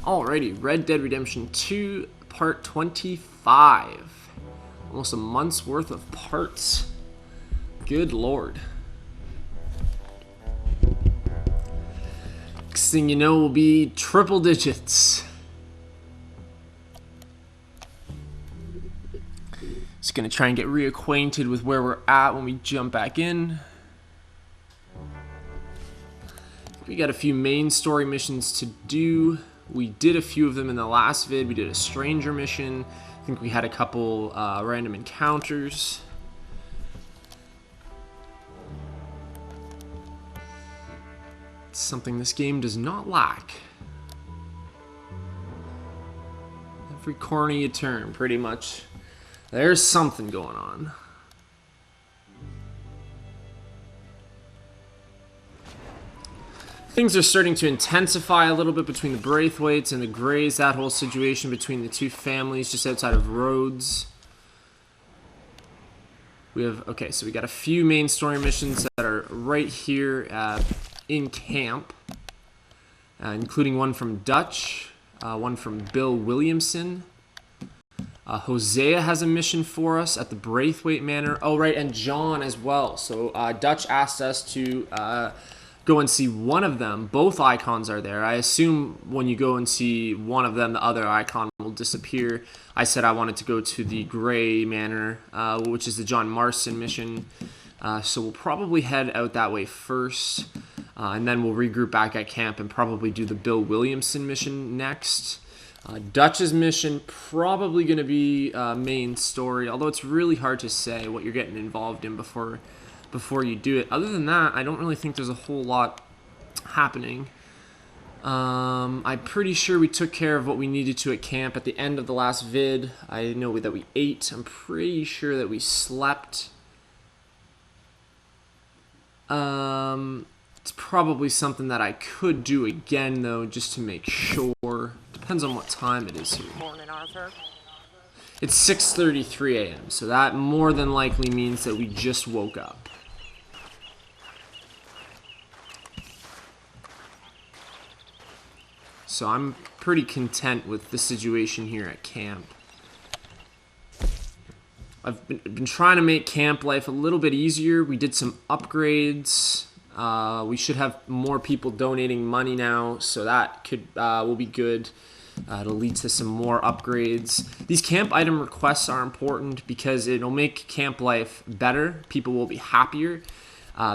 Alrighty, Red Dead Redemption 2, part 25. Almost a month's worth of parts. Good lord. Next thing you know will be triple digits. Just gonna try and get reacquainted with where we're at when we jump back in. We got a few main story missions to do. We did a few of them in the last vid. We did a stranger mission. I think we had a couple random encounters. It's something this game does not lack. Every corner you turn, pretty much, there's something going on. Things are starting to intensify a little bit between the Braithwaites and the Greys, that whole situation between the two families just outside of Rhodes. We have, okay, so we got a few main story missions that are right here in camp, including one from Dutch, one from Bill Williamson. Hosea has a mission for us at the Braithwaite Manor. Oh, right, and John as well. So Dutch asked us to go and see one of them. Both icons are there. I assume when you go and see one of them, the other icon will disappear. I said I wanted to go to the Gray Manor, which is the John Marston mission. So we'll probably head out that way first, and then we'll regroup back at camp and probably do the Bill Williamson mission next. Dutch's mission probably going to be main story, although it's really hard to say what you're getting involved in before you do it. Other than that, I don't really think there's a whole lot happening. I'm pretty sure we took care of what we needed to at camp at the end of the last vid. I know that we ate. I'm pretty sure that we slept. It's probably something that I could do again, though, just to make sure. Depends on what time it is here. Morning, Arthur. It's 6:33 a.m., so that more than likely means that we just woke up. So I'm pretty content with the situation here at camp. I've been trying to make camp life a little bit easier. We did some upgrades. We should have more people donating money now, so that will be good. It'll lead to some more upgrades. These camp item requests are important because it'll make camp life better. People will be happier.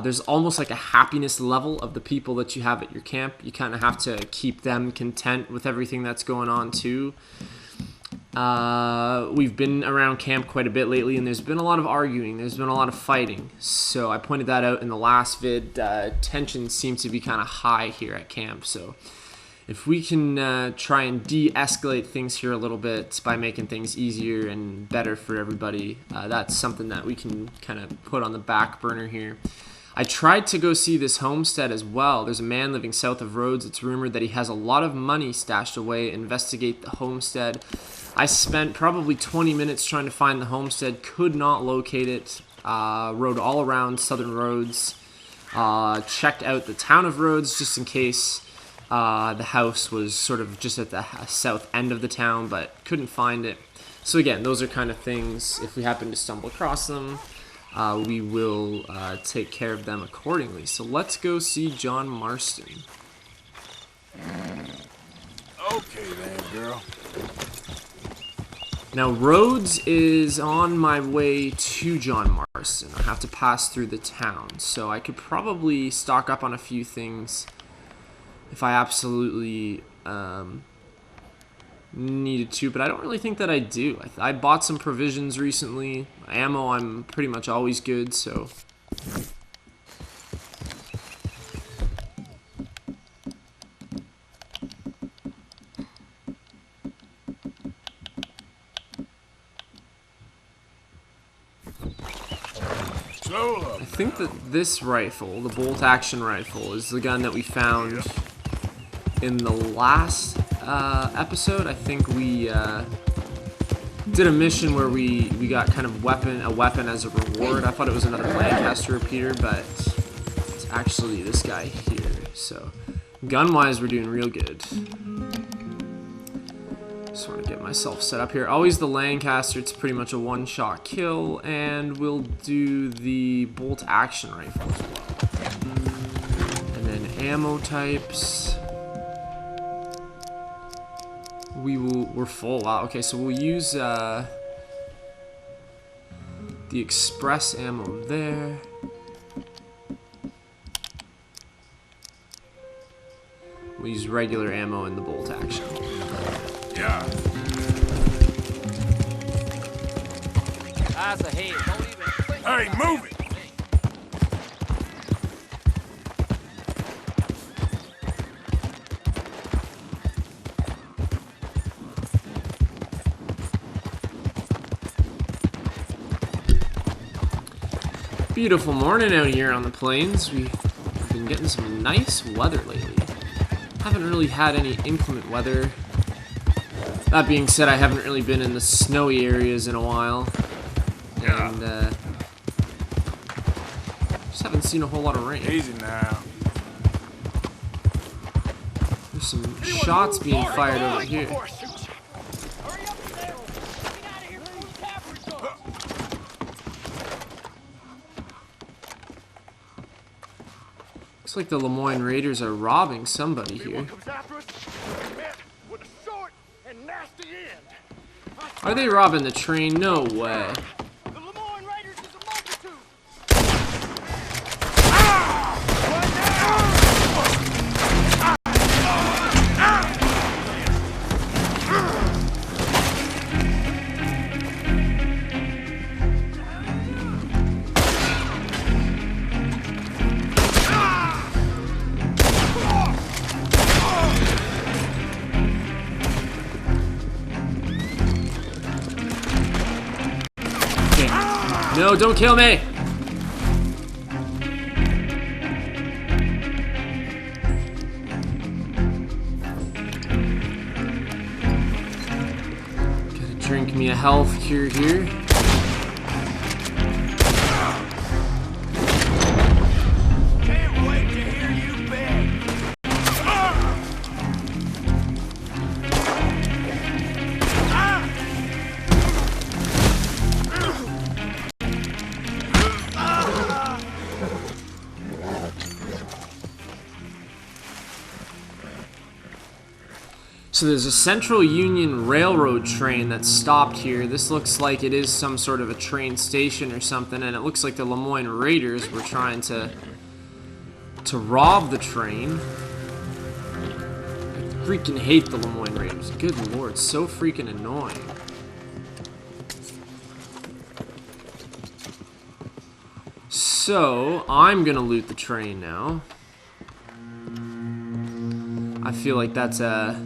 There's almost like a happiness level of the people that you have at your camp. You kind of have to keep them content with everything that's going on too. We've been around camp quite a bit lately, and there's been a lot of arguing. There's been a lot of fighting. So I pointed that out in the last vid. Tensions seem to be kind of high here at camp. So if we can try and de-escalate things here a little bit by making things easier and better for everybody, that's something that we can kind of put on the back burner here. I tried to go see this homestead as well. There's a man living south of Rhodes. It's rumored that he has a lot of money stashed away. Investigate the homestead. I spent probably 20 minutes trying to find the homestead. Could not locate it. Rode all around Southern Rhodes. Checked out the town of Rhodes just in case the house was sort of just at the south end of the town, but couldn't find it. So again, those are kind of things, if we happen to stumble across them, we will take care of them accordingly. So let's go see John Marston. Okay then, girl. Now, Rhodes is on my way to John Marston. I have to pass through the town, so I could probably stock up on a few things if I absolutely needed to, but I don't really think that I do. I bought some provisions recently. Ammo, I'm pretty much always good, so... I think that this rifle, the bolt-action rifle, is the gun that we found in the last episode. I think we did a mission where we got kind of a weapon as a reward. I thought it was another Lancaster repeater, but it's actually this guy here. So gun-wise, we're doing real good. Just want to get myself set up here. Always the Lancaster. It's pretty much a one-shot kill. And we'll do the bolt action rifle as well. And then ammo types. We're full. Wow. Okay, so we'll use the express ammo there. We'll use regular ammo in the bolt action. Yeah. Eyes ahead. Don't even think Hey, about move it! Beautiful morning out here on the plains. We've been getting some nice weather lately. Haven't really had any inclement weather. That being said, I haven't really been in the snowy areas in a while. Yeah. And just haven't seen a whole lot of rain. Easy now. There's some shots being fired over here. Hurry up there. Get out of here before the cavalry comes. Looks like the Lemoyne Raiders are robbing somebody here. Comes after us, met with a short and nasty end. Are they robbing the train? No way. The Lemoyne Raiders is a multitude. Okay. No, don't kill me! Gotta drink me a health cure here. Can't wait to hear you beg. So there's a Central Union Railroad train that's stopped here. This looks like it is some sort of a train station or something, and it looks like the Lemoyne Raiders were trying to rob the train. I freaking hate the Lemoyne Raiders. Good lord, so freaking annoying. So, I'm gonna loot the train now. I feel like that's a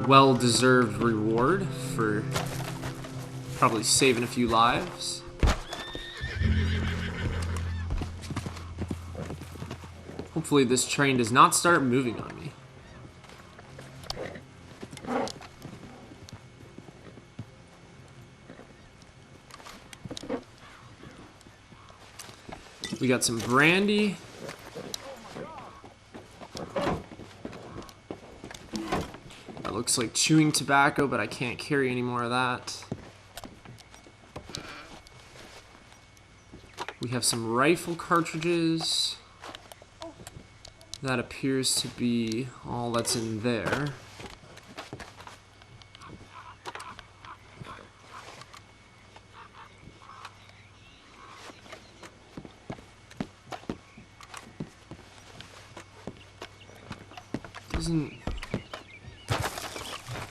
well-deserved reward for probably saving a few lives. Hopefully this train does not start moving on me. We got some brandy. That looks like chewing tobacco, but I can't carry any more of that. We have some rifle cartridges. That appears to be all that's in there.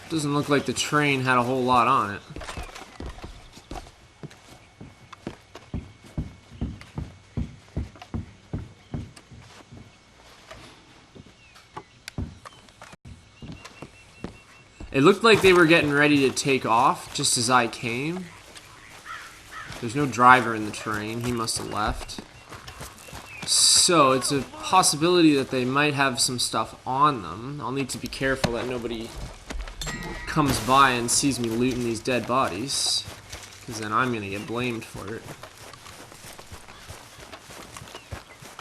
Doesn't look like the train had a whole lot on it. It looked like they were getting ready to take off just as I came. There's no driver in the train. He must have left. So it's a possibility that they might have some stuff on them. I'll need to be careful that nobody comes by and sees me looting these dead bodies, because then I'm gonna get blamed for it.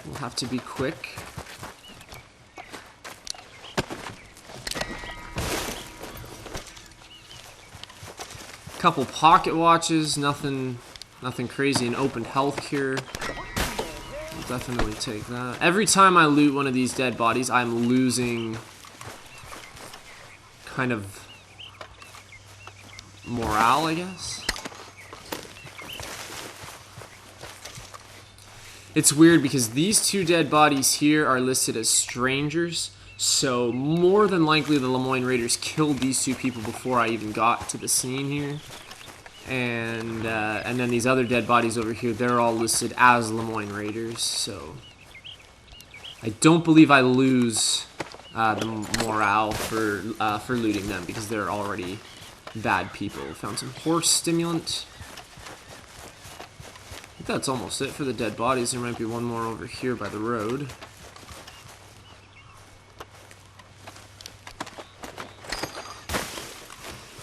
We'll have to be quick. Couple pocket watches, nothing crazy. An open health cure. I'll definitely take that. Every time I loot one of these dead bodies, I'm losing kind of morale, I guess. It's weird because these two dead bodies here are listed as strangers, so more than likely the Lemoyne Raiders killed these two people before I even got to the scene here. And then these other dead bodies over here, they're all listed as Lemoyne Raiders, so I don't believe I lose the morale for looting them because they're already bad people. Found some horse stimulant. I think that's almost it for the dead bodies. There might be one more over here by the road.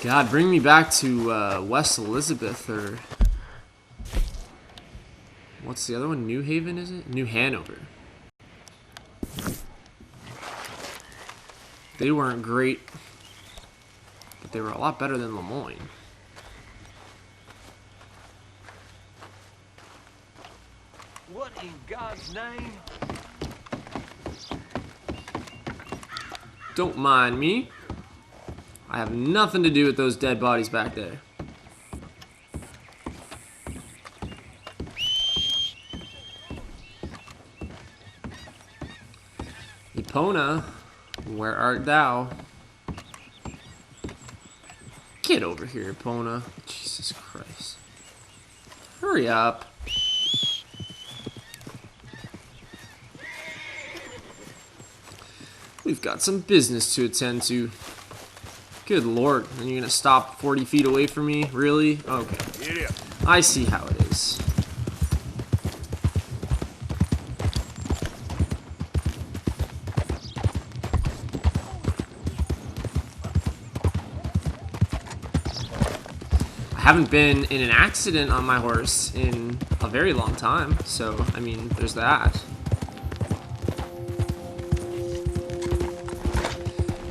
God, bring me back to West Elizabeth, or what's the other one? New Haven, is it? New Hanover. They weren't great, but they were a lot better than Lemoyne. What in God's name? Don't mind me. I have nothing to do with those dead bodies back there. Epona, where art thou? Get over here, Epona. Jesus Christ. Hurry up. We've got some business to attend to. Good lord, and you're gonna stop 40 feet away from me? Really? Okay. Yeah. I see how it is. I haven't been in an accident on my horse in a very long time, so, I mean, there's that.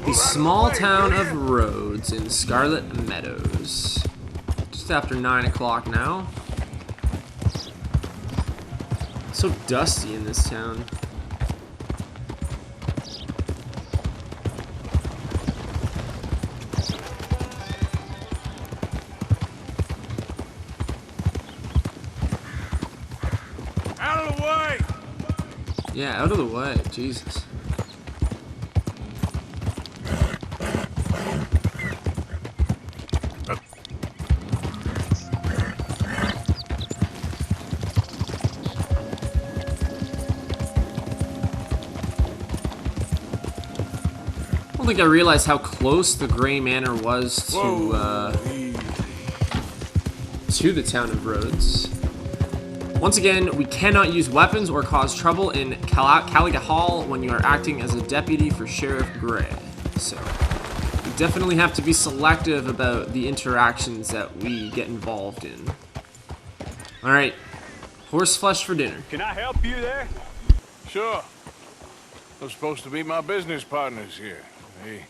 The small town of Rhodes in Scarlet Meadows. Just after 9 o'clock now. It's so dusty in this town. Out of the way! Yeah, out of the way. Jesus. I don't think I realized how close the Grey Manor was to the town of Rhodes. Once again, we cannot use weapons or cause trouble in Caliga Hall when you are acting as a deputy for Sheriff Grey. So, we definitely have to be selective about the interactions that we get involved in. Alright, horseflesh for dinner. Can I help you there? Sure. I'm supposed to meet my business partners here. They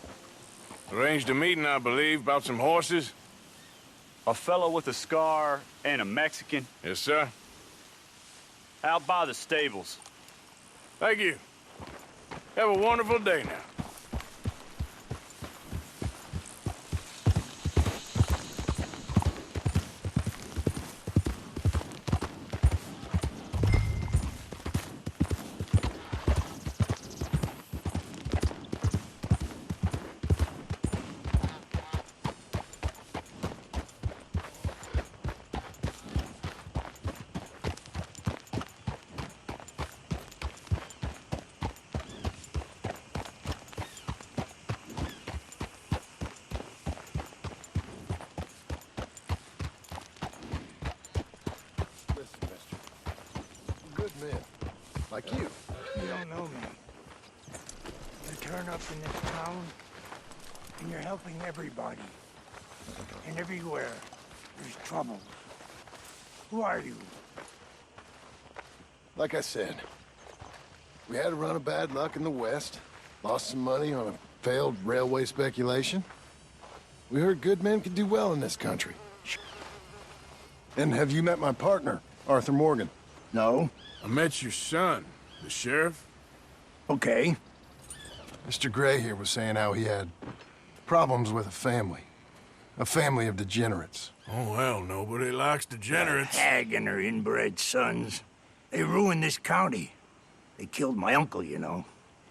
arranged a meeting, I believe, about some horses. A fellow with a scar and a Mexican Yes, sir. out by the stables. Thank you. Have a wonderful day now. Listen, mister. Good men. Like you. You don't know me. You turn up in this town, and you're helping everybody. And everywhere, there's trouble. Who are you? Like I said, we had a run of bad luck in the West. Lost some money on a failed railway speculation. We heard good men could do well in this country. And have you met my partner, Arthur Morgan? No? I met your son, the sheriff. Okay. Mr. Gray here was saying how he had problems with a family of degenerates. Oh, well, nobody likes That degenerates. hag and her inbred sons. They ruined this county. They killed my uncle, you know.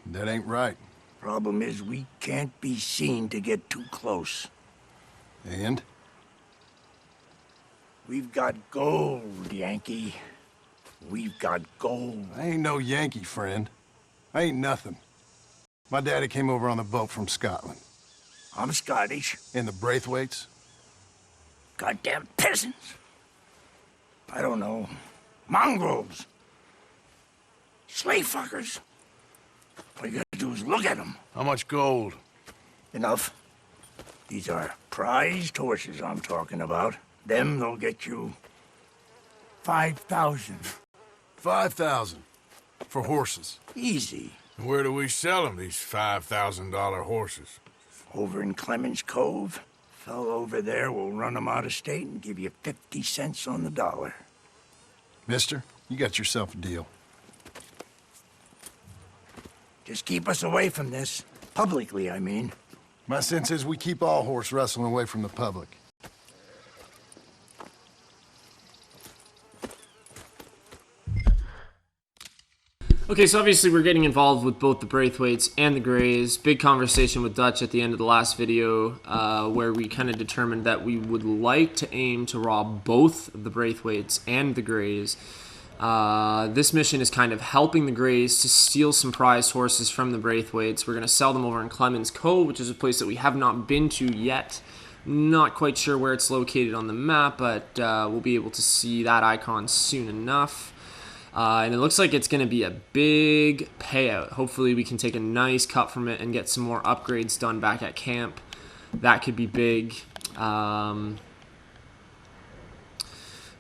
That ain't right. Problem is, we can't be seen to get too close. And? We've got gold, Yankee. We've got gold. I ain't no Yankee, friend. I ain't nothing. My daddy came over on the boat from Scotland. I'm Scottish. And the Braithwaites? Goddamn peasants. I don't know. Mongrels. Slave fuckers. All you gotta do is look at them. How much gold? Enough. These are prized horses I'm talking about. Them, they'll get you 5,000. 5,000 for horses. Easy. Where do we sell them, these $5,000 horses? Over in Clemens Cove. Fellow over there will run them out of state and give you 50 cents on the dollar. Mister, you got yourself a deal. Just keep us away from this. Publicly, I mean. My sense is we keep all horse rustling away from the public. Okay, so obviously we're getting involved with both the Braithwaites and the Grays. Big conversation with Dutch at the end of the last video where we kind of determined that we would like to aim to rob both the Braithwaites and the Grays. This mission is kind of helping the Grays to steal some prized horses from the Braithwaites. We're going to sell them over in Clemens Cove, which is a place that we have not been to yet. Not quite sure where it's located on the map, but we'll be able to see that icon soon enough. And it looks like it's going to be a big payout. Hopefully we can take a nice cut from it and get some more upgrades done back at camp. That could be big. That,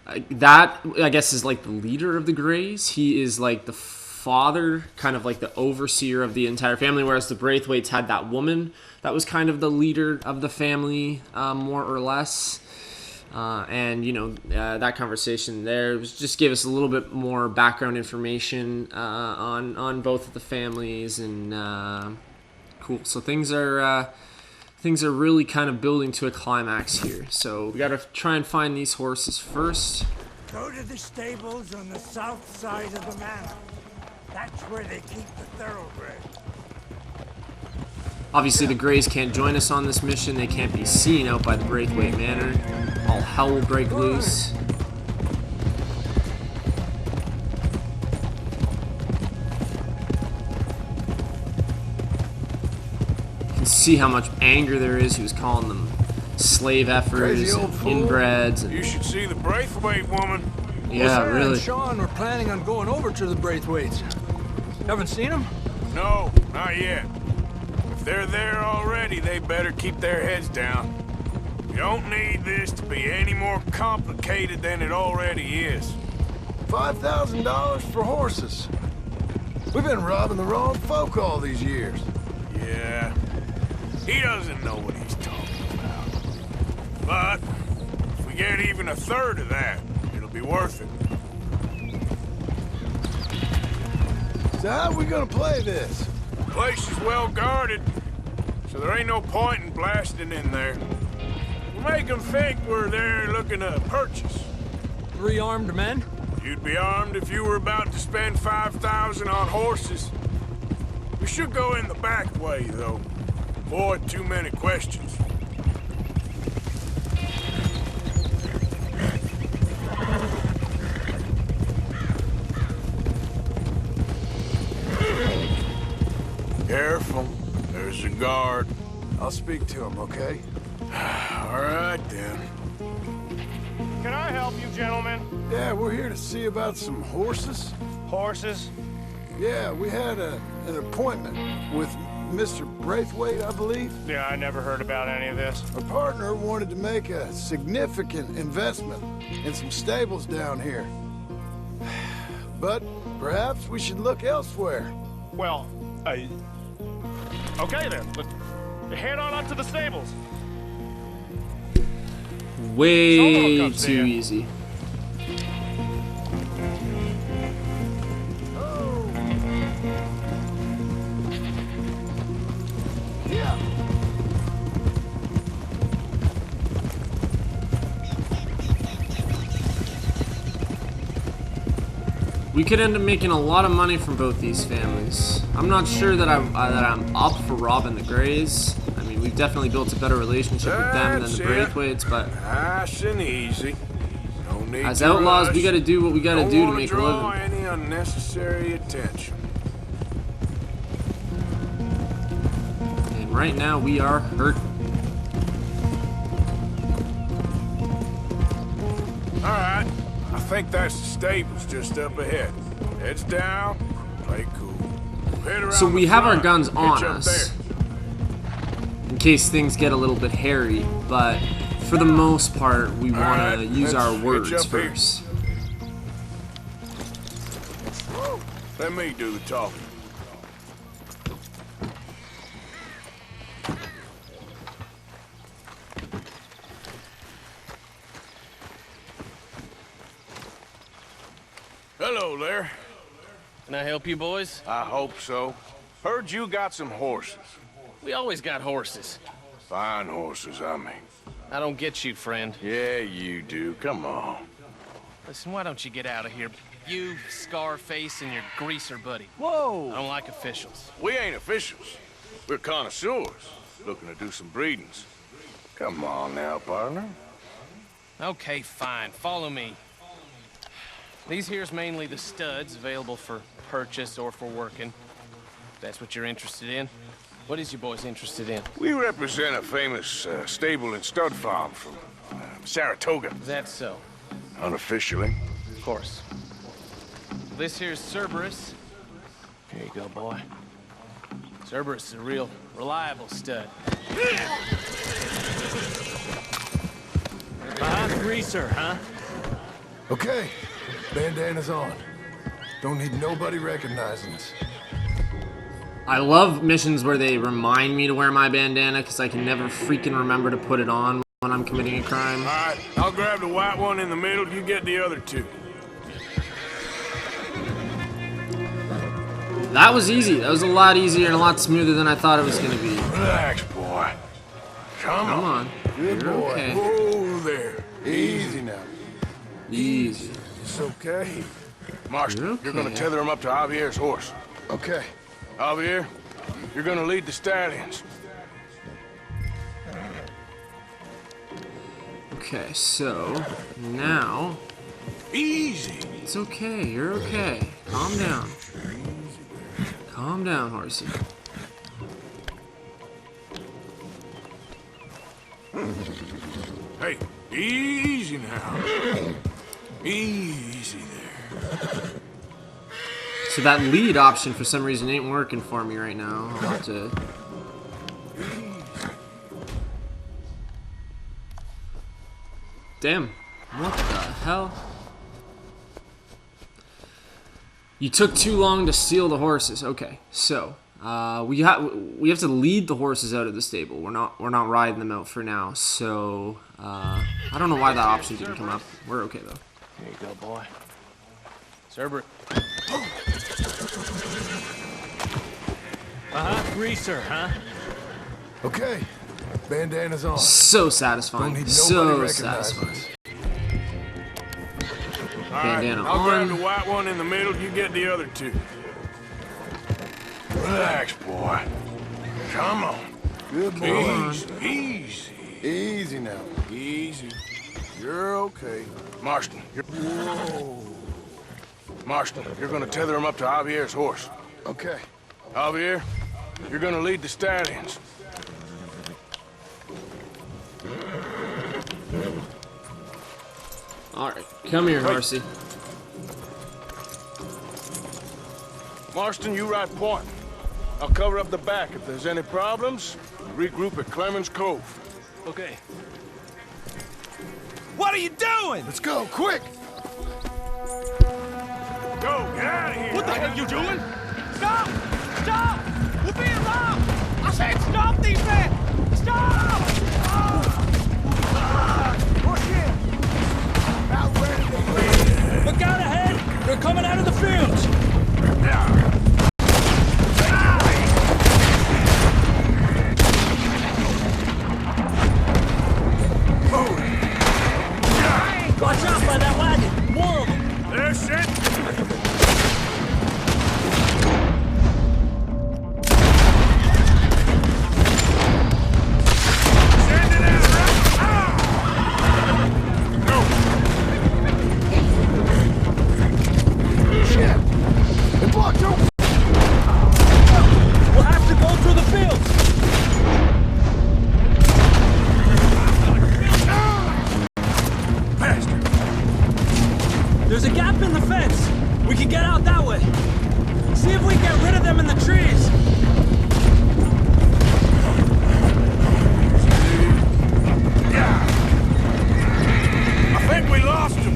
I guess, is like the leader of the Grays. He is like the father, kind of like the overseer of the entire family, whereas the Braithwaites had that woman that was kind of the leader of the family, more or less. And, you know, that conversation there was just give us a little bit more background information on both of the families, and cool. So things are really kind of building to a climax here. So we got to try and find these horses first. Go to the stables on the south side of the manor. That's where they keep the thoroughbred. Obviously, the Grays can't join us on this mission. They can't be seen out by the Braithwaite Manor. All hell will break loose. You can see how much anger there is. He was calling them slave effers, Crazy old fool. inbreds. You should see the Braithwaite woman. Yeah, Sarah really. and Sean were planning on going over to the Braithwaites. Haven't seen them? No, not yet. If they're there already, they better keep their heads down. You don't need this to be any more complicated than it already is. $5,000 for horses. We've been robbing the wrong folk all these years. Yeah, he doesn't know what he's talking about. But if we get even a third of that, it'll be worth it. So how are we gonna play this? The place is well guarded, so there ain't no point in blasting in there. We'll make them think we're there looking to purchase. 3 armed men? You'd be armed if you were about to spend 5,000 on horses. We should go in the back way, though. Avoid too many questions. Careful. There's a guard. I'll speak to him, okay? All right, then. Can I help you, gentlemen? Yeah, we're here to see about some horses. Horses? Yeah, we had an appointment with Mr. Braithwaite, I believe. Yeah, I never heard about any of this. Our partner wanted to make a significant investment in some stables down here. But perhaps we should look elsewhere. Well, okay then. Let's head on up to the stables. Way comes too in. easy. We could end up making a lot of money from both these families. I'm not sure that I'm up for robbing the Greys. I mean, we've definitely built a better relationship with them than the Braithwaites, but Nice and easy. No need as to outlaws, rush. we gotta do what we gotta Don't do to wanna make a draw living. any unnecessary attention. And right now, we are hurt. All right. I think that's the stables just up ahead. Heads down, play cool. Head around So we the have our front, guns hitch on up us, there. in case things get a little bit hairy, but for the most part, we want Alright, to use let's our hitch words up here. first. Let me do the talking. Hello there. Can I help you boys? I hope so. Heard you got some horses. We always got horses. Fine horses, I mean. I don't get you, friend. Yeah, you do. Come on. Listen, why don't you get out of here? You, Scarface, and your greaser buddy. Whoa! I don't like officials. We ain't officials. We're connoisseurs, looking to do some breedings. Come on now, partner. Okay, fine. Follow me. These here's mainly the studs available for purchase or for working. If that's what you're interested in. What is you boys interested in? We represent a famous stable and stud farm from Saratoga, Is that so? unofficially. Of course. This here's Cerberus. Here you go, boy. Cerberus is a real reliable stud. Greaser, huh? Okay, bandana's on. Don't need nobody recognizing us. I love missions where they remind me to wear my bandana because I can never freaking remember to put it on when I'm committing a crime. All right, I'll grab the white one in the middle. You get the other two. That was easy. That was a lot easier and a lot smoother than I thought it was going to be. Relax, boy. Come Come on. on. Good You're boy. okay. Oh, there. Easy now. Easy. It's okay. Marston, You're you're gonna okay. tether him up to Javier's horse. Okay. Javier, you're gonna lead the stallions. Okay, so now Easy. it's okay. You're okay. Calm down. Calm down, horsey. Hey, easy now. Easy there. So that lead option for some reason ain't working for me right now. I'll have to... Damn. What the hell? You took too long to steal the horses. Okay, so we have to lead the horses out of the stable. We're not riding them out for now. So I don't know why that option didn't come up. We're okay though. Here you go, boy. Cerberus. Greaser, huh? Okay, bandana's on. So Don't satisfying. need nobody So recognizing satisfying. us. All right, Bandana I'll grab on. the white one in the middle. You get the other two. Relax, boy. Come on. Good boy. Easy, easy, Easy now. easy. You're okay. Marston, Marston, you're gonna tether him up to Javier's horse. Okay. Javier, you're gonna lead the stallions. All right, come here, horsey. Marston, you ride point. I'll cover up the back. If there's any problems, regroup at Clemens Cove. Okay. What are you doing? Let's go, quick! Go, get out of here! What the hell are you doing? Stop! Stop! We're being robbed! I said stop these men! Stop! Look out ahead! They're coming out of the fields! Watch out by that wagon! More of them! There's it! Jump in the fence! We can get out that way! See if we can get rid of them in the trees! I think we lost him.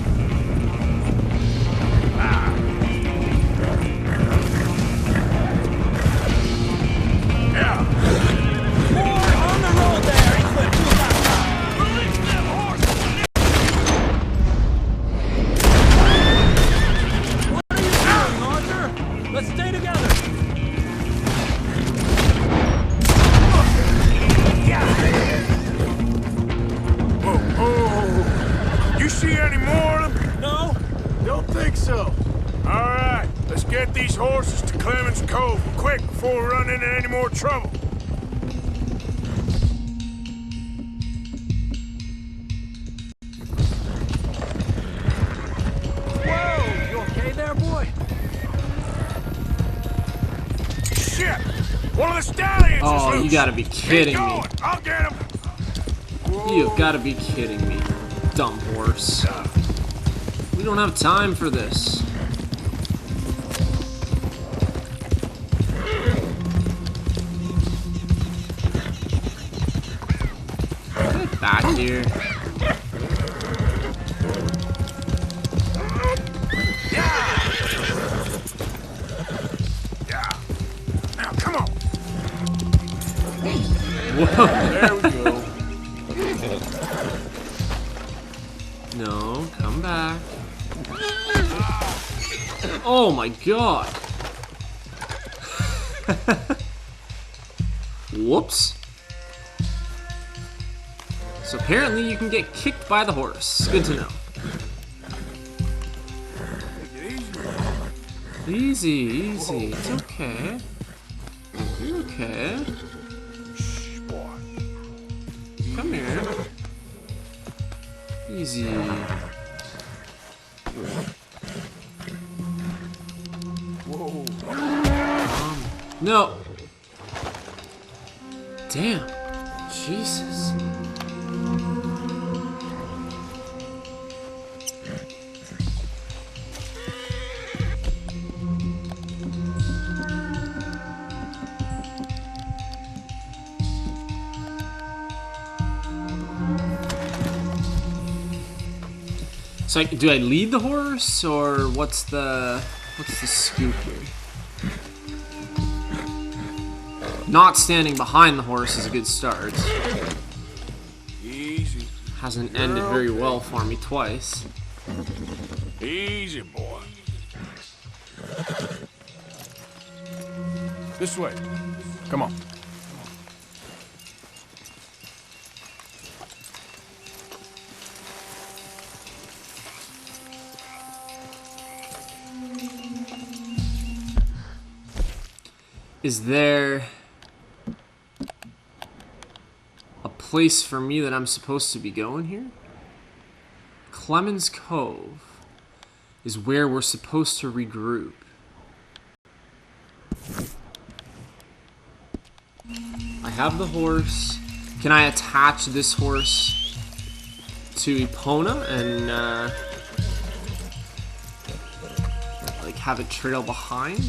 Yeah. More on the road there, Equip! Release them horses! What are you doing, Arthur? Let's stay together! Oh, you see any more of them? No? Don't think so. All right, let's get these horses to Clemens Cove quick before we run into any more trouble. Whoa! You okay there, boy? Shit! One of the stallions is Oh, loose. you gotta be kidding Keep me. going. I'll get him. You've gotta be kidding me, dumb horse. We don't have time for this. Get back here. Yeah. Now, come on. Whoa. There we go. No, come back. Oh my god. Whoops. So apparently you can get kicked by the horse. Good to know. Easy, easy. It's okay. You're okay. Shh, boy. Come here. Easy. Whoa. No. Damn. Jesus. So, do I lead the horse, or what's the scoop here? Not standing behind the horse is a good start. Easy. Hasn't ended very well for me twice. Easy, boy. This way. Come on. Is there a place for me that I'm supposed to be going here? Clemens Cove is where we're supposed to regroup. I have the horse. Can I attach this horse to Epona and like have it trail behind?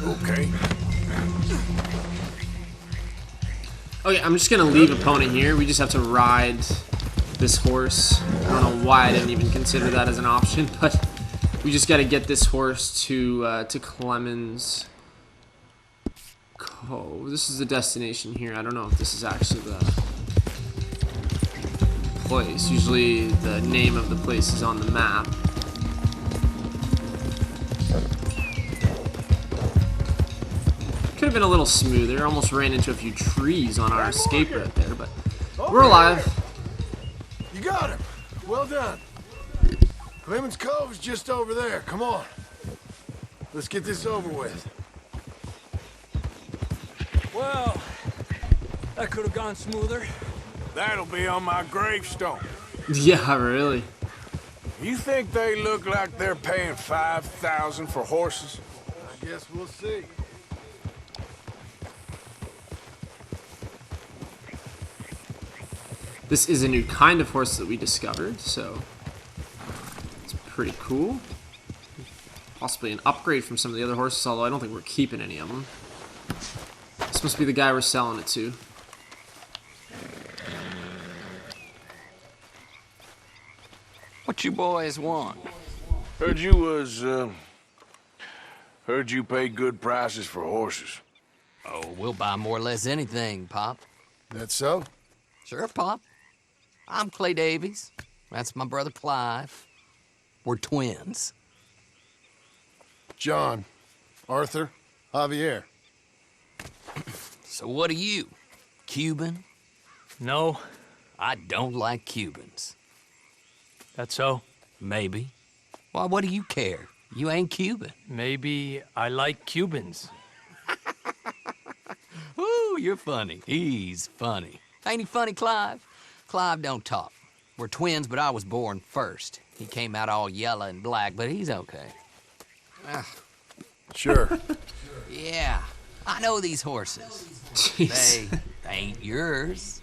Okay. Okay, I'm just gonna leave Epona here. We just have to ride this horse. I don't know why I didn't even consider that as an option, but we just gotta get this horse to Clemens Cove. This is the destination here. I don't know if this is actually the place. Usually the name of the place is on the map. Could have been a little smoother. Almost ran into a few trees on our escape route there, but we're alive. You got him. Well done. Clemens Cove is just over there. Come on. Let's get this over with. Well, that could have gone smoother. That'll be on my gravestone. Yeah, really. You think they look like they're paying 5,000 for horses? I guess we'll see. This is a new kind of horse that we discovered, so it's pretty cool. Possibly an upgrade from some of the other horses, although I don't think we're keeping any of them. This must be the guy we're selling it to. What you boys want? Heard you pay good prices for horses. Oh, we'll buy more or less anything, Pop. That so? Sure, Pop. I'm Clay Davies. That's my brother Clive. We're twins. John, Arthur, Javier. So what are you? Cuban? No, I don't like Cubans. that's so. Maybe. Why, what do you care? You ain't Cuban. Maybe I like Cubans. Ooh, you're funny. He's funny. Ain't he funny, Clive? Clive don't talk. We're twins, but I was born first. He came out all yellow and black, but he's okay. Sure. Yeah, I know these horses. Jeez. They ain't yours,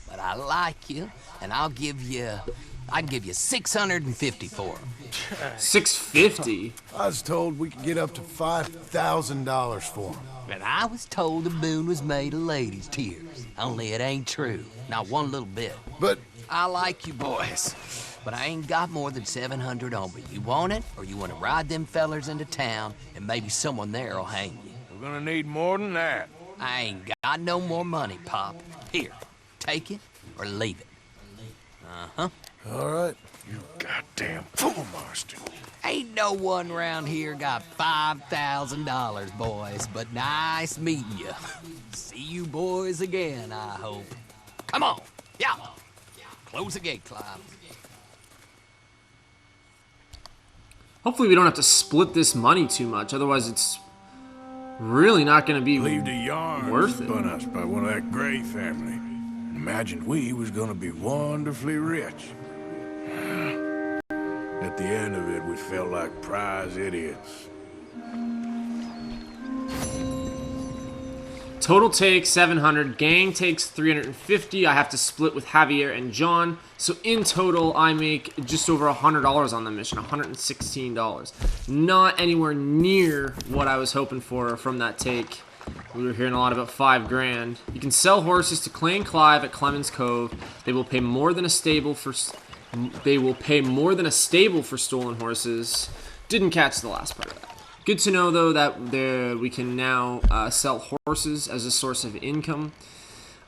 but I like you, and I can give you 650 for them. 650. I was told we could get up to $5,000 for them. And I was told the moon was made of ladies' tears. Only it ain't true. Not one little bit. But I like you boys, but I ain't got more than 700 on me. You want it, or you want to ride them fellers into town, and maybe someone there'll hang you. We're gonna need more than that. I ain't got no more money, Pop. Here, take it or leave it. Uh-huh. all right. You goddamn fool, Marston. Ain't no one around here got $5,000, boys, but nice meeting you. See you boys again, I hope. Come on, yeah. Close the gate, Clive. Hopefully we don't have to split this money too much, otherwise it's really not going to be Believed a yarn worth was it. spun us by one of that Gray family. Imagined we was gonna be wonderfully rich. At the end of it, we felt like prize idiots. Total takes 700, gang takes 350. I have to split with Javier and John. So in total, I make just over $100 on the mission, $116. Not anywhere near what I was hoping for from that take. We were hearing a lot about $5,000. You can sell horses to Clay and Clive at Clemens Cove. They will pay more than a stable for. Stolen horses. Didn't catch the last part of that. Good to know, though, that we can now sell horses as a source of income.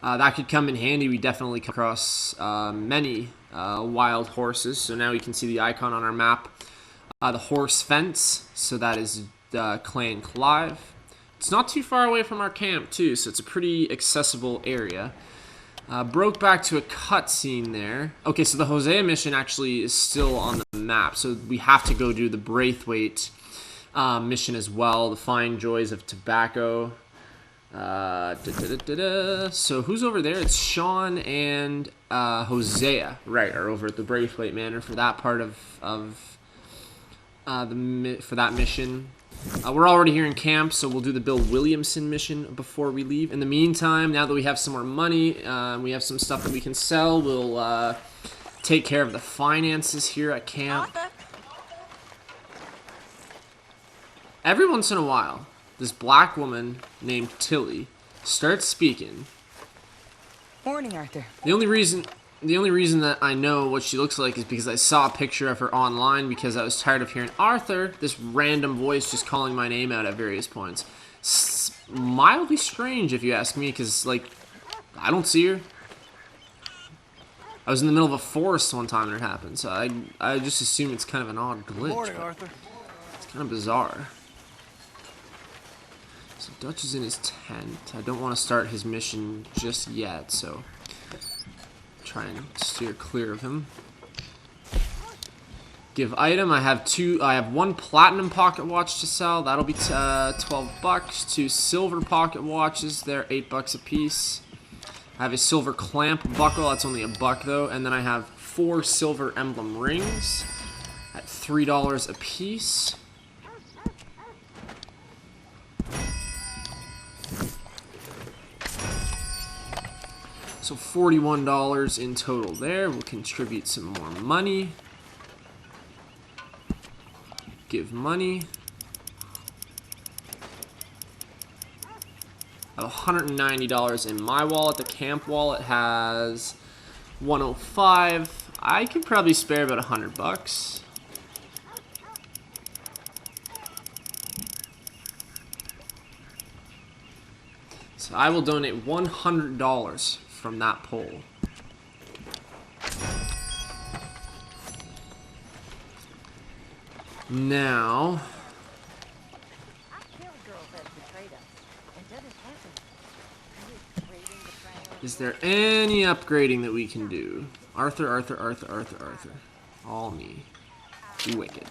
That could come in handy. We definitely come across many wild horses. So now we can see the icon on our map. The horse fence. So that is Clay and Clive. It's not too far away from our camp, too. So it's a pretty accessible area. Broke back to a cutscene there. Okay, so the Hosea mission actually is still on the map. So we have to go do the Braithwaite mission as well. The Fine Joys of Tobacco. So who's over there? It's Sean and Hosea, right, are over at the Braithwaite Manor for that part of that mission. We're already here in camp, so we'll do the Bill Williamson mission before we leave. In the meantime, now that we have some more money, we have some stuff that we can sell, we'll take care of the finances here at camp. Every once in a while, this black woman named Tilly starts speaking. Morning, Arthur. The only reason that I know what she looks like is because I saw a picture of her online because I was tired of hearing Arthur, this random voice just calling my name out at various points. Mildly strange, if you ask me, because, like, I don't see her. I was in the middle of a forest one time and it happened, so I just assume it's kind of an odd glitch. Morning, Arthur. It's kind of bizarre. So Dutch is in his tent. I don't want to start his mission just yet, so try and steer clear of him. Give item. I have one platinum pocket watch to sell. That'll be $12. 2 silver pocket watches. They're $8 a piece. I have a silver clamp buckle. That's only $1 though. And then I have 4 silver emblem rings. at $3 a piece. So $41 in total there. We'll contribute some more money. Give money. I have $190 in my wallet. The camp wallet has $105. I could probably spare about $100. So I will donate $100 from that poll. Now, is there any upgrading that we can do? Arthur. All me. Wicked.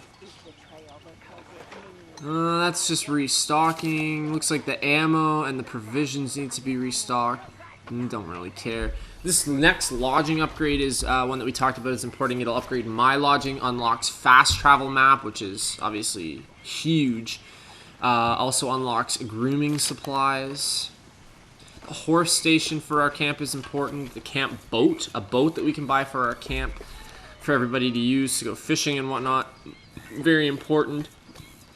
That's just restocking. Looks like the ammo and the provisions need to be restocked. Don't really care. This next lodging upgrade is one that we talked about. Is importing. It'll upgrade my lodging. Unlocks fast travel map, which is obviously huge. Also unlocks grooming supplies. A horse station for our camp is important. The camp boat, a boat that we can buy for our camp for everybody to use to go fishing and whatnot. Very important.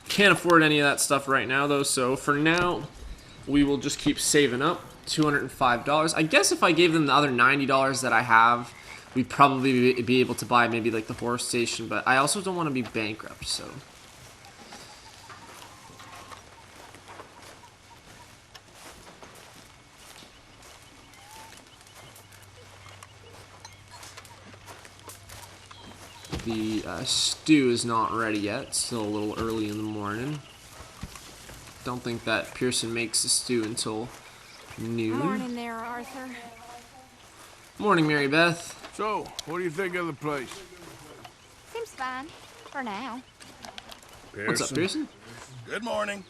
Can't afford any of that stuff right now though, so for now we will just keep saving up. $205. I guess if I gave them the other $90 that I have, we'd probably be able to buy maybe like the horse station, but I also don't want to be bankrupt, so. The stew is not ready yet. It's still a little early in the morning. Don't think that Pearson makes the stew until noon. Morning there, Arthur. Morning, Mary Beth. So, what do you think of the place? Seems fine. For now. Pearson? What's up, Pearson? Good morning.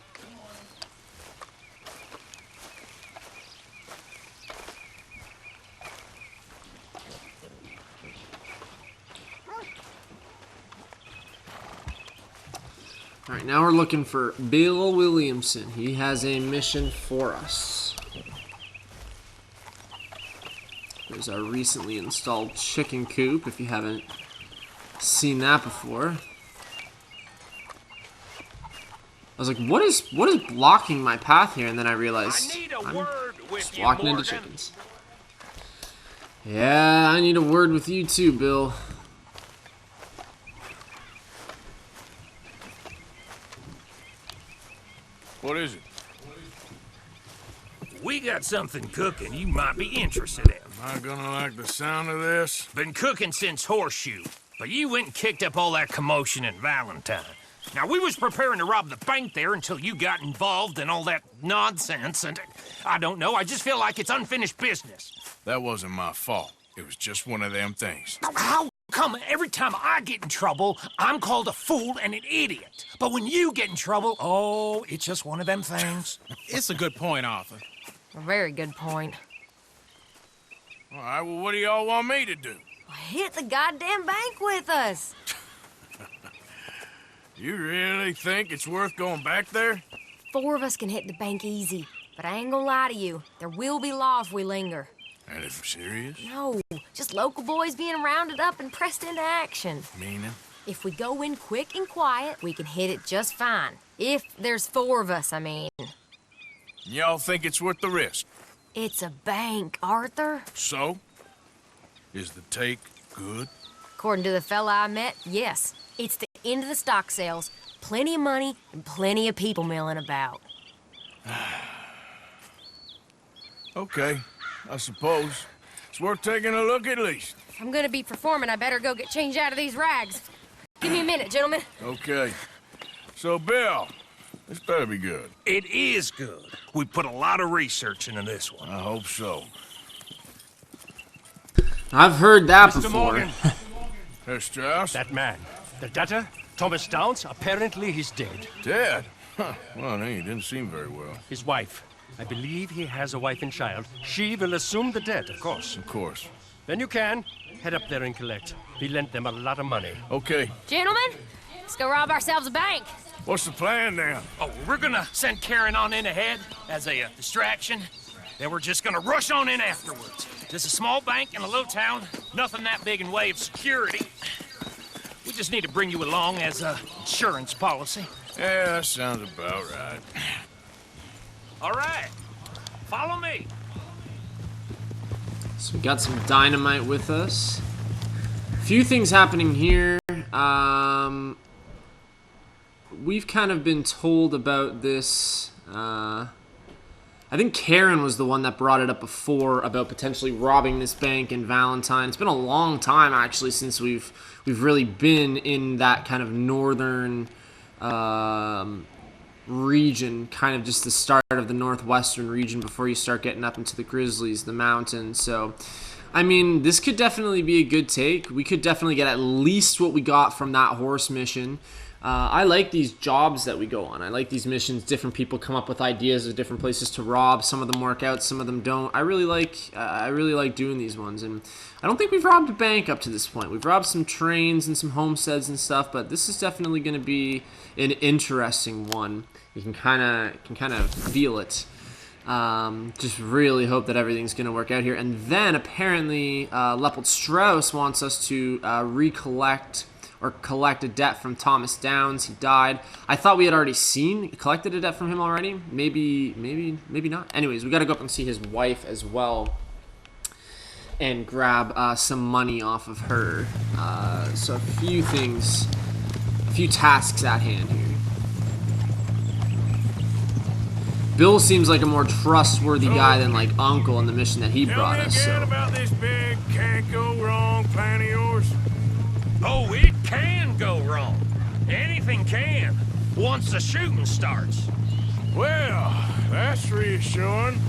Alright, now we're looking for Bill Williamson. He has a mission for us. There's our recently installed chicken coop, if you haven't seen that before. I was like, what is blocking my path here? And then I realized I'm just walking into chickens. Yeah, I need a word with you too, Bill. What is it? We got something cooking you might be interested in. Am I gonna like the sound of this? Been cooking since Horseshoe, but you went and kicked up all that commotion in Valentine. Now, we was preparing to rob the bank there until you got involved in all that nonsense, and I don't know, I just feel like it's unfinished business. That wasn't my fault. It was just one of them things. How come every time I get in trouble, I'm called a fool and an idiot? But when you get in trouble, oh, it's just one of them things. It's a good point, Arthur. A very good point. All right, well, what do y'all want me to do? Hit the goddamn bank with us. You really think it's worth going back there? 4 of us can hit the bank easy, but I ain't gonna lie to you. There will be law if we linger. Anything serious? No, just local boys being rounded up and pressed into action. Meaning? If we go in quick and quiet, we can hit it just fine. If there's 4 of us, I mean. Y'all think it's worth the risk? It's a bank, Arthur. So? Is the take good? According to the fella I met, yes. It's the end of the stock sales. Plenty of money and plenty of people milling about. Okay, I suppose. It's worth taking a look at least. If I'm gonna be performing, I better go get changed out of these rags. Give me a minute, gentlemen. Okay. So, Bill, this better be good. It is good. We put a lot of research into this one. I hope so. I've heard that Mr. before. Morgan. Herr Strauss? That man. The debtor, Thomas Downs, apparently he's dead. Dead? Huh. Well, no, he didn't seem very well. His wife. I believe he has a wife and child. She will assume the debt, of course. Of course. Then you can, Head up there and collect. We lent them a lot of money. Okay. Gentlemen, let's go rob ourselves a bank. What's the plan now? Oh, we're gonna send Karen on in ahead as a distraction. Then we're just gonna rush on in afterwards. There's a small bank in a little town. Nothing that big in way of security. We just need to bring you along as a insurance policy. Yeah, that sounds about right. All right. Follow me. So we got some dynamite with us. A few things happening here. We've kind of been told about this. I think Karen was the one that brought it up before about potentially robbing this bank in Valentine. It's been a long time actually since we've really been in that kind of northern region, kind of just the start of the northwestern region before you start getting up into the Grizzlies, the mountains. So, I mean, this could definitely be a good take. We could definitely get at least what we got from that horse mission. I like these jobs that we go on. I like these missions. Different people come up with ideas of different places to rob. Some of them work out, some of them don't. I really like doing these ones, and I don't think we've robbed a bank up to this point. We've robbed some trains and some homesteads and stuff, but this is definitely going to be an interesting one. You can kind of feel it. Just really hope that everything's going to work out here. And then apparently Leopold Strauss wants us to recollect or collect a debt from Thomas Downs. He died. I thought we had already collected a debt from him already. Maybe not. Anyways, we got to go up and see his wife as well and grab some money off of her. So a few tasks at hand here. Bill seems like a more trustworthy guy than like Uncle in the mission that he brought us. Tell me again So. about this big can't go wrong plan of yours. Oh, it can go wrong. Anything can, once the shooting starts. Well, that's reassuring.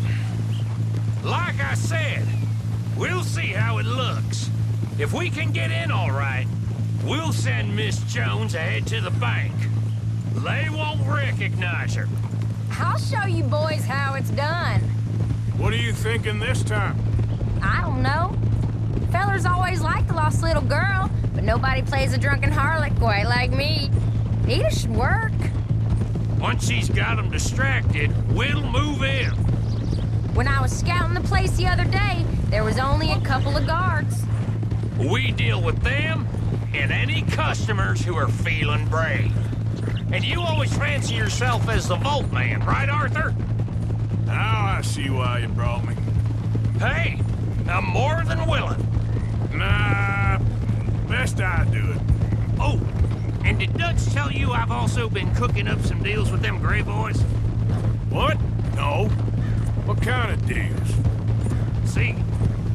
Like I said, we'll see how it looks. If we can get in all right, we'll send Miss Jones ahead to the bank. They won't recognize her. I'll show you boys how it's done. What are you thinking this time? I don't know. Fellers always like the lost little girl, but nobody plays a drunken harlot quite like me. It should work. Once she's got them distracted, we'll move in. When I was scouting the place the other day, there was only a couple of guards. We deal with them and any customers who are feeling brave. And you always fancy yourself as the Vault Man, right, Arthur? Now I see why you brought me. Hey, I'm more than willing. Nah, best I do it. Oh, and did Dutch tell you I've also been cooking up some deals with them Gray Boys? What? No. What kind of deals? See,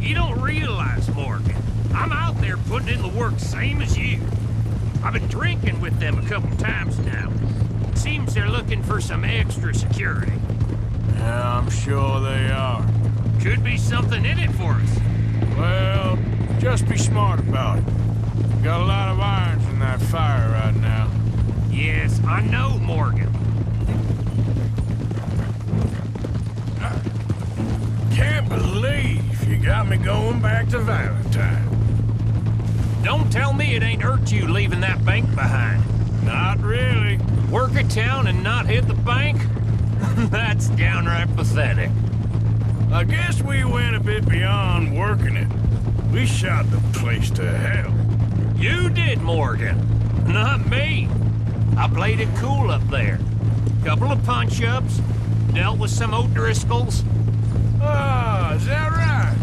you don't realize, Morgan. I'm out there putting in the work same as you. I've been drinking with them a couple times now. Seems they're looking for some extra security. Yeah, I'm sure they are. Could be something in it for us. Well, just be smart about it. Got a lot of irons in that fire right now. Yes, I know, Morgan. I can't believe you got me going back to Valentine. Don't tell me it ain't hurt you leaving that bank behind. Not really. Work a town and not hit the bank? That's downright pathetic. I guess we went a bit beyond working it. We shot the place to hell. You did, Morgan. Not me. I played it cool up there. Couple of punch-ups, dealt with some O'Driscolls. Ah, is that right?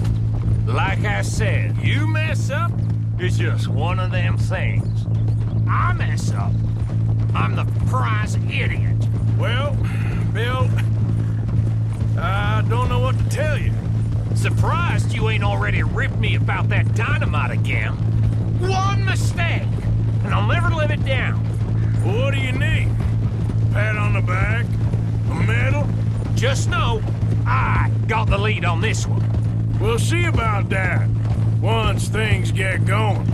Like I said, you mess up, it's just one of them things. I mess up, I'm the prize idiot. Well, Bill, I don't know what to tell you. Surprised you ain't already ripped me about that dynamite again. One mistake, and I'll never live it down. What do you need? Pat on the back? A medal? Just know, I got the lead on this one. We'll see about that, once things get going.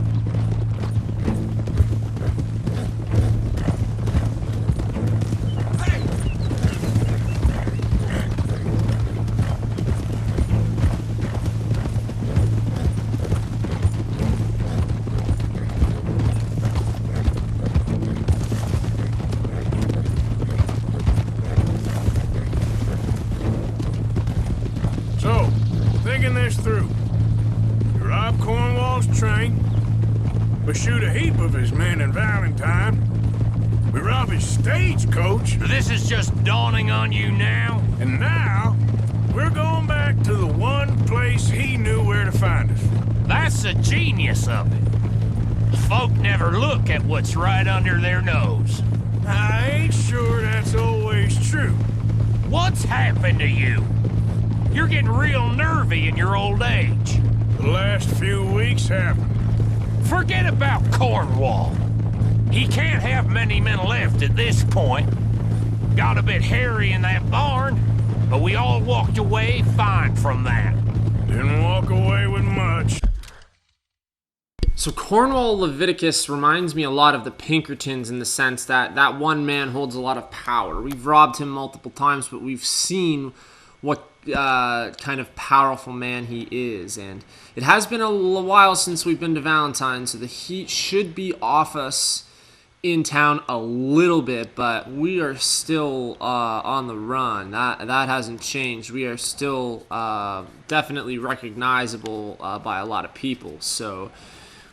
train. We shoot a heap of his men in Valentine. We rob his stagecoach. This is just dawning on you now? And now, we're going back to the one place he knew where to find us. That's the genius of it. Folk never look at what's right under their nose. I ain't sure that's always true. What's happened to you? You're getting real nervy in your old age. The last few weeks happened. Forget about Cornwall. He can't have many men left at this point. Got a bit hairy in that barn, but we all walked away fine from that. Didn't walk away with much. So Cornwall Leviticus reminds me a lot of the Pinkertons in the sense that that one man holds a lot of power. We've robbed him multiple times, but we've seen what kind of powerful man he is. And it has been a while since we've been to Valentine, so the heat should be off us in town a little bit, but we are still on the run. That hasn't changed. We are still definitely recognizable by a lot of people. So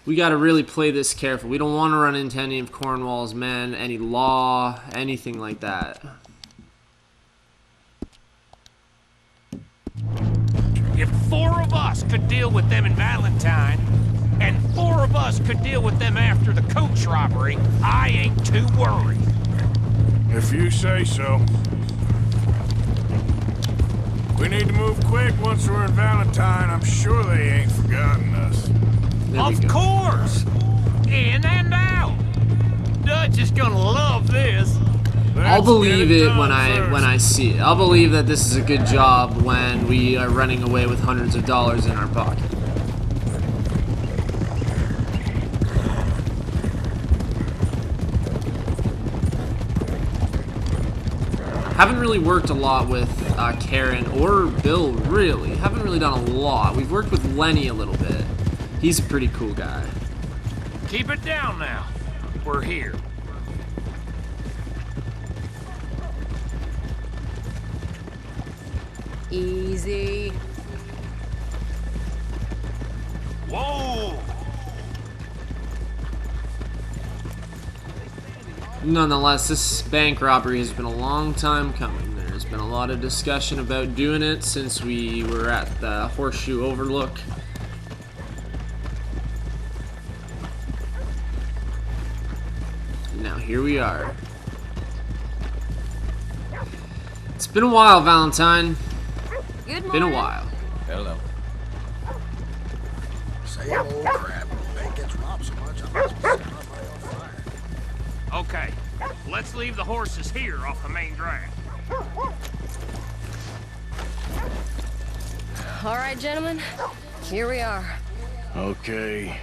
we got to really play this careful. We don't want to run into any of Cornwall's men, any law, anything like that. If 4 of us could deal with them in Valentine, and 4 of us could deal with them after the coach robbery, I ain't too worried. If you say so. We need to move quick once we're in Valentine. I'm sure they ain't forgotten us. Of course! In and out! Dutch is gonna love this. I'll believe it when I see it. I'll believe that this is a good job when we are running away with hundreds of dollars in our pocket. Haven't really worked a lot with Karen or Bill, really. Haven't really done a lot. We've worked with Lenny a little bit. He's a pretty cool guy. Keep it down now. We're here. Easy. Whoa! Nonetheless, this bank robbery has been a long time coming. There's been a lot of discussion about doing it since we were at the Horseshoe Overlook. Now here we are. It's been a while, Valentine. Good morning. Been a while. Hello. Same old crap. Bank gets robbed so much, I must be setting up my own fire. Okay, let's leave the horses here off the main drag. All right, gentlemen. Here we are. Okay.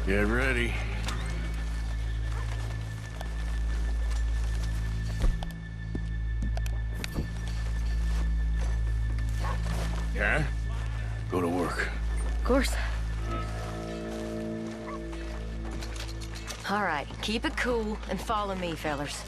Get ready. Yeah? Go to work. Of course. All right, keep it cool and follow me, fellers.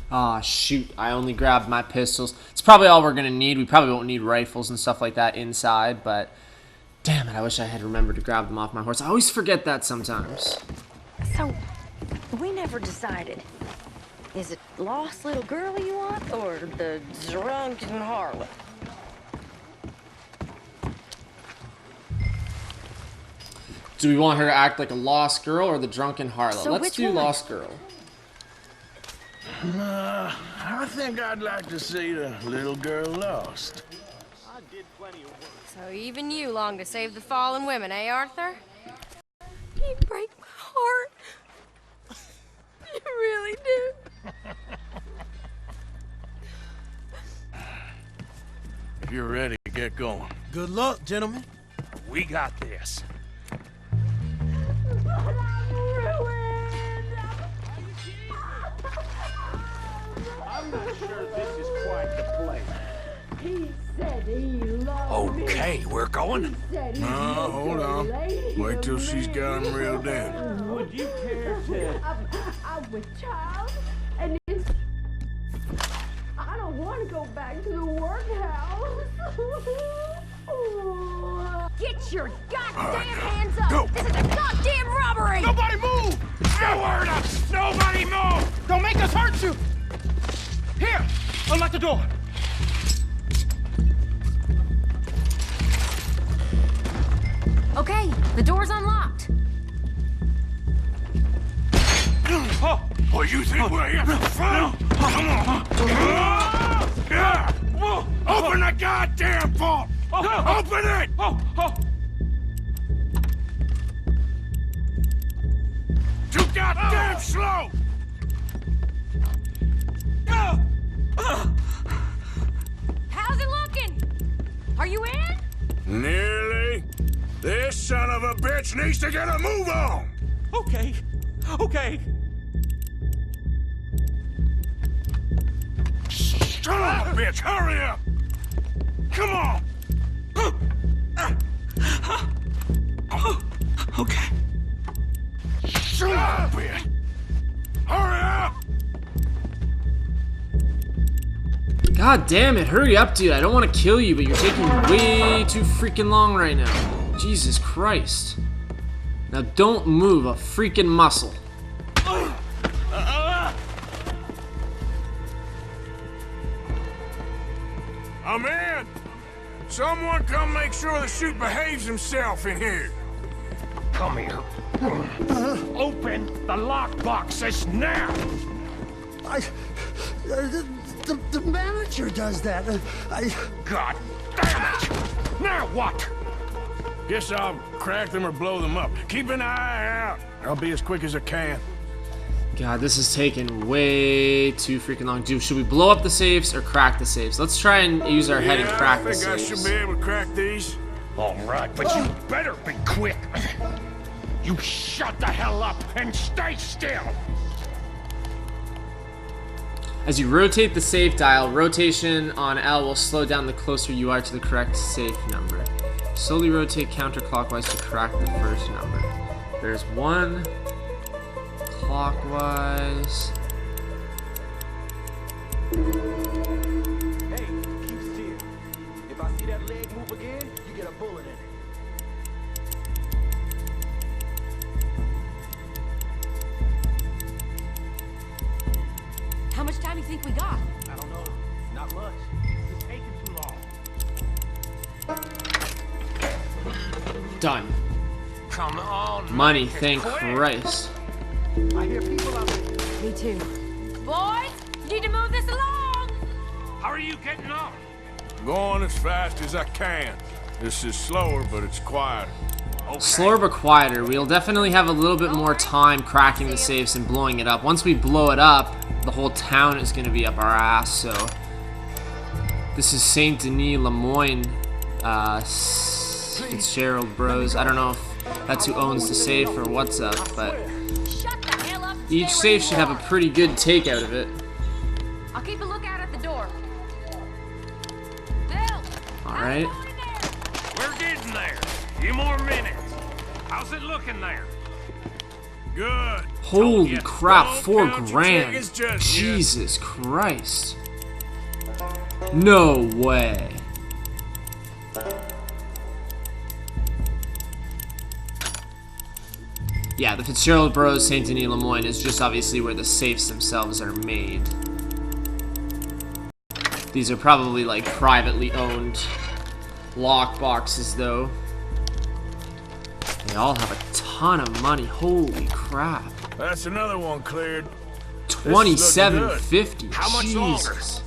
Aw, shoot. I only grabbed my pistols. It's probably all we're going to need. We probably won't need rifles and stuff like that inside, but damn it, I wish I had remembered to grab them off my horse. I always forget that sometimes. So, we never decided. Is it lost little girl you want, or the drunken harlot? Do we want her to act like a lost girl or the drunken harlot? So Let's which do one? lost girl. I think I'd like to see the little girl lost. So even you long to save the fallen women, eh, Arthur? You break my heart. You really do. If you're ready, get going. Good luck, gentlemen. We got this. I'm not sure this is quite the place. He said he loved me. Okay, we're going. He said he No, loved hold your on. lady Wait till of she's got him reeled in. men. Would you care to... I'm with child, and it's... Get your goddamn hands up! This is a goddamn robbery! Nobody move! Nowhere to... Nobody move! Don't make us hurt you! Here! Unlock the door! Okay, the door's unlocked. Oh, you think we're here for fun? Come on! Yeah. Open the goddamn vault! Open it! Too goddamn slow! How's it looking? Are you in? Nearly. This son of a bitch needs to get a move on! Okay. Okay. Son of a bitch, hurry up! Come on! Okay. Son of a bitch! Hurry up! God damn it, hurry up, dude. I don't want to kill you, but you're taking way too freaking long right now. Jesus Christ. Now don't move a freaking muscle. I'm in! Someone come make sure the chute behaves himself in here. Come here. Open the lockbox this now! The manager does that. God damn it! Now what? Guess I'll crack them or blow them up. Keep an eye out. I'll be as quick as I can. God, this is taking way too freaking long. Dude, should we blow up the safes or crack the safes? Let's try and use our head and crack the I think I safes. should be able to crack these. All right, but you better be quick. You shut the hell up and stay still. As you rotate the safe dial, rotation on L will slow down the closer you are to the correct safe number. Slowly rotate counterclockwise to crack the first number. There's one. Clockwise. Hey, keep still. If I see that leg move again, you get a bullet in it. How much time do you think we got? I don't know. Not much. It's taking too long. Done. Come on, Money, make it thank quick. Christ. I hear people out there. Me too. Boys, you need to move this along. How are you getting on? Going as fast as I can. This is slower, but it's quieter. Okay. Slower but quieter. We'll definitely have a little bit more time cracking the safes and blowing it up. Once we blow it up, the whole town is going to be up our ass, so... This is Saint Denis Lemoyne, Fitzgerald Bros. I don't know if that's who owns the safe or what's up, but... Shut the hell up. and Each stay safe where should you have a are. pretty good take out of it. I'll keep a lookout at the door. Bill. Alright. We're getting there. Few more minutes. How's it looking there? Good. Holy you, crap, don't 4 count your grand. chickens just yet. Jesus Christ. No way. Yeah, the Fitzgerald Bros, Saint Denis Lemoyne is just obviously where the safes themselves are made. These are probably like privately owned lock boxes though. They all have a ton of money. Holy crap. That's another one cleared. $27.50. How much longer? Jesus.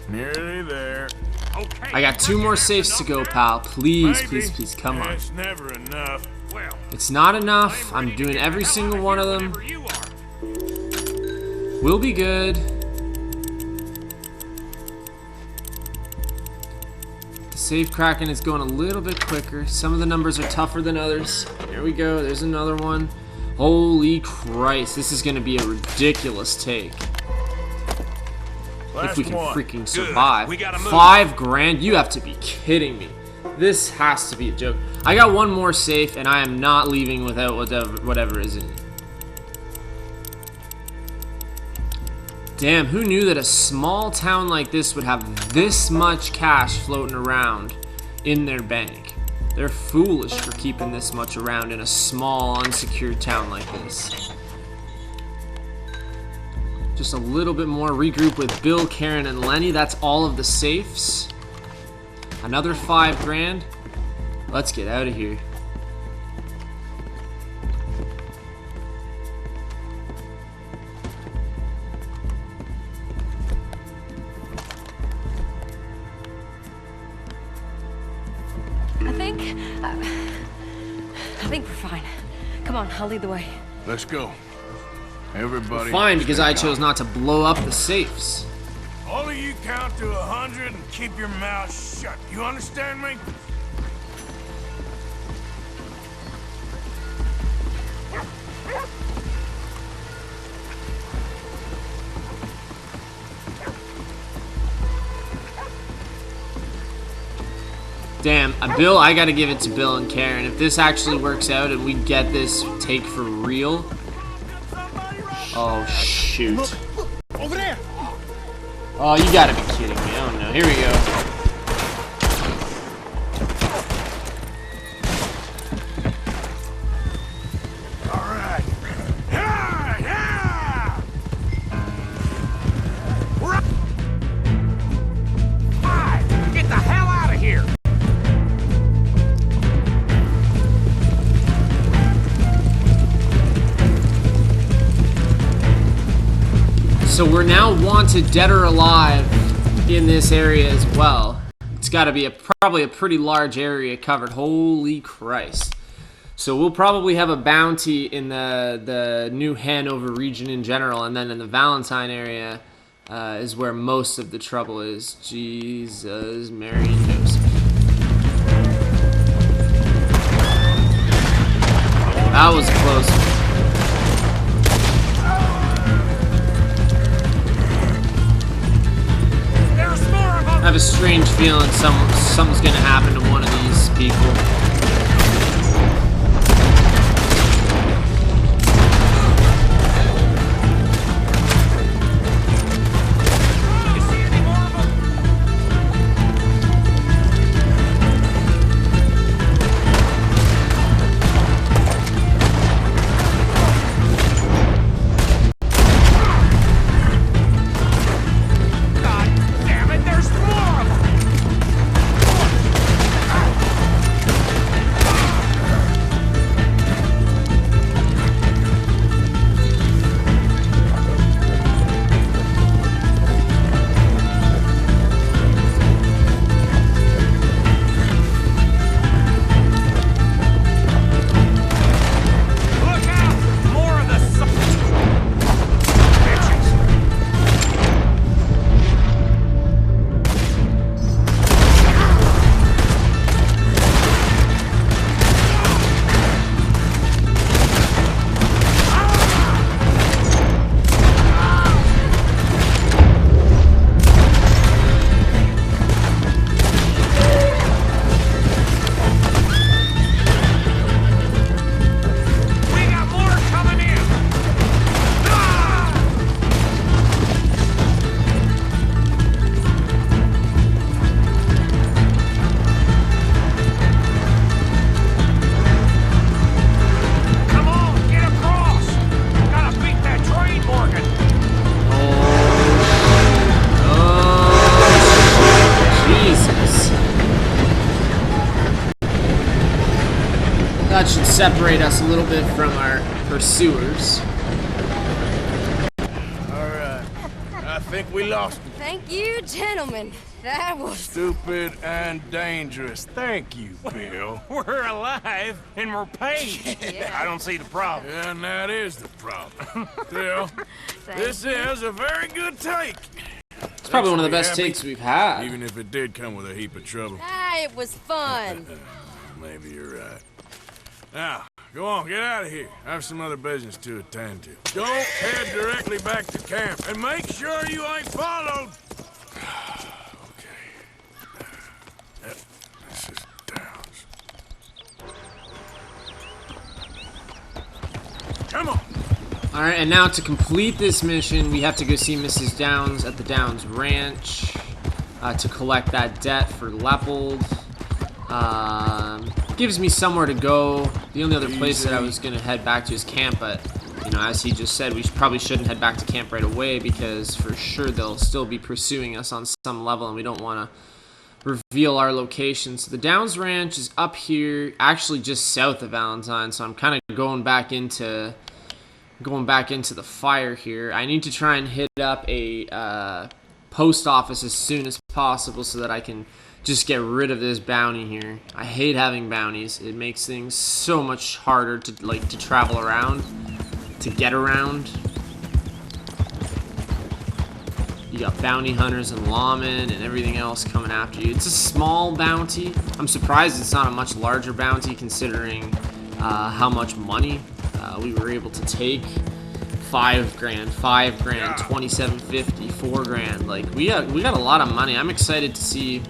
Nearly there. Okay. I got 2 more safes to go, pal. Please, Maybe. please, please, come on. It's never enough. Well, It's not enough. I'm doing every single one of them. you are. We'll be good. The safe cracking is going a little bit quicker. Some of the numbers are tougher than others. Here we go. There's another one. Holy Christ. This is going to be a ridiculous take. If we can freaking survive. We gotta move. 5 grand? You have to be kidding me. This has to be a joke. I got one more safe, and I am not leaving without whatever is in it. Damn, who knew that a small town like this would have this much cash floating around in their bank. They're foolish for keeping this much around in a small, unsecured town like this. Just a little bit more. Regroup with Bill, Karen, and Lenny. That's all of the safes. Another 5 grand. Let's get out of here. I think we're fine. Come on, I'll lead the way. Let's go. Everybody. Fine, because I chose not to blow up the safes. All of you count to 100 and keep your mouth shut. You understand me? Damn, Bill, I gotta give it to Bill and Karen. If this actually works out and we get this take for real. Oh, shoot. Over there! Oh, you gotta be kidding me. Oh, no. Here we go. All right. Yeah, yeah! Right. Get the hell out of here! So we're now wanted dead or alive in this area as well. It's got to be probably a pretty large area covered. Holy Christ. So we'll probably have a bounty in the New Hanover region in general, and then in the Valentine area is where most of the trouble is. Jesus, Mary, and Joseph. That was close. I have a strange feeling something's gonna happen to one of these people. That should separate us a little bit from our pursuers. Alright. I think we lost him. Thank you, gentlemen. That was... Stupid and dangerous. Thank you, Bill. We're alive and we're paid. Yeah. I don't see the problem. And that is the problem. Bill, this is a very good take. It's probably one of the best takes we've had. Even if it did come with a heap of trouble. Ah, it was fun. Maybe you're right. Now, go on, get out of here. I have some other business to attend to. Don't head directly back to camp, and make sure you ain't followed. Okay. This is Downs. Come on. Alright, and now to complete this mission, we have to go see Mrs. Downs at the Downs Ranch to collect that debt for Leppold. Gives me somewhere to go. The only other place that I was going to head back to is camp, but, you know, as he just said, we probably shouldn't head back to camp right away because for sure they'll still be pursuing us on some level, and we don't want to reveal our location. So the Downs Ranch is up here, actually just south of Valentine, so I'm kind of going back into the fire here. I need to try and hit up a post office as soon as possible so that I can just get rid of this bounty here. I hate having bounties. It makes things so much harder to travel around, to get around. You got bounty hunters and lawmen and everything else coming after you. It's a small bounty. I'm surprised it's not a much larger bounty considering how much money we were able to take. $5 grand, $27.50, $4 grand. Like we got a lot of money. I'm excited to see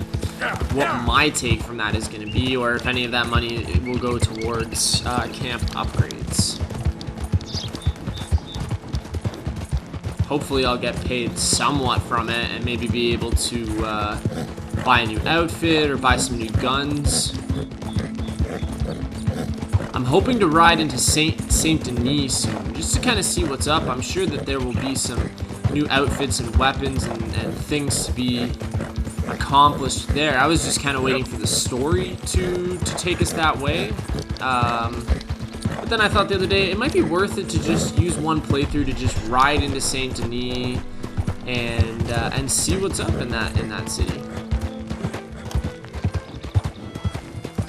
what my take from that is going to be, or if any of that money will go towards camp upgrades. Hopefully I'll get paid somewhat from it and maybe be able to buy a new outfit or buy some new guns. I'm hoping to ride into Saint Denis soon, just to kind of see what's up. I'm sure that there will be some new outfits and weapons and things to be accomplished there. I was just kind of waiting for the story to take us that way. But then I thought the other day it might be worth it to just use one playthrough to just ride into Saint Denis and see what's up in that city.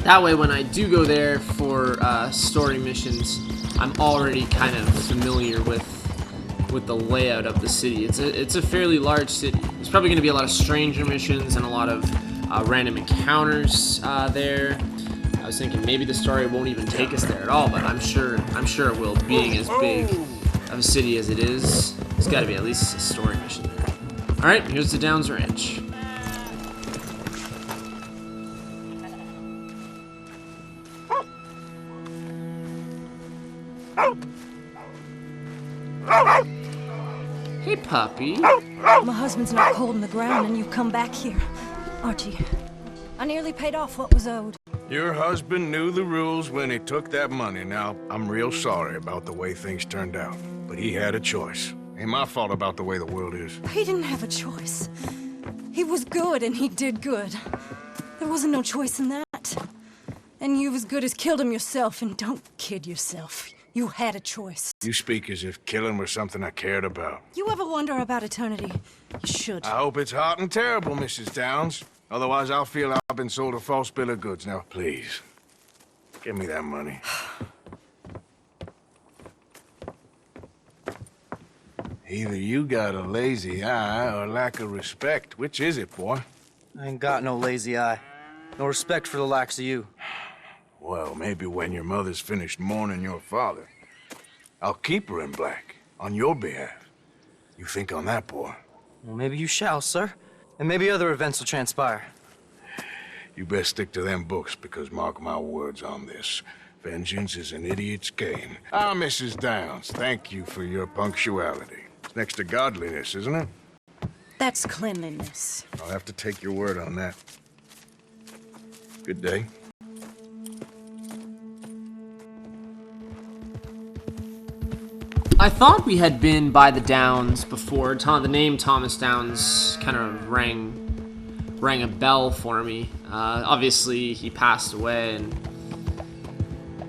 That way, when I do go there for story missions, I'm already kind of familiar with the layout of the city. It's a fairly large city. There's probably going to be a lot of stranger missions and a lot of random encounters there. I was thinking maybe the story won't even take us there at all, but I'm sure it will. Being as big of a city as it is, there's got to be at least a story mission there. All right, here's the Downs Ranch. Hey, puppy. My husband's not cold in the ground, and you've come back here. Archie, I nearly paid off what was owed. Your husband knew the rules when he took that money. Now, I'm real sorry about the way things turned out, but he had a choice. Ain't my fault about the way the world is. He didn't have a choice. He was good, and he did good. There wasn't no choice in that. And you as good as killed him yourself, and don't kid yourself. You had a choice. You speak as if killing was something I cared about. You ever wonder about eternity? You should. I hope it's hot and terrible, Mrs. Downs. Otherwise, I'll feel I've been sold a false bill of goods. Now, please, give me that money. Either you got a lazy eye or lack of respect. Which is it, boy? I ain't got no lazy eye. No respect for the likes of you. Well, maybe when your mother's finished mourning your father, I'll keep her in black, on your behalf. You think on that, boy? Well, maybe you shall, sir. And maybe other events will transpire. You best stick to them books, because mark my words on this. Vengeance is an idiot's game. Ah, Mrs. Downs, thank you for your punctuality. It's next to godliness, isn't it? That's cleanliness. I'll have to take your word on that. Good day. I thought we had been by the Downs before. The name Thomas Downs kind of rang a bell for me. Obviously, he passed away, and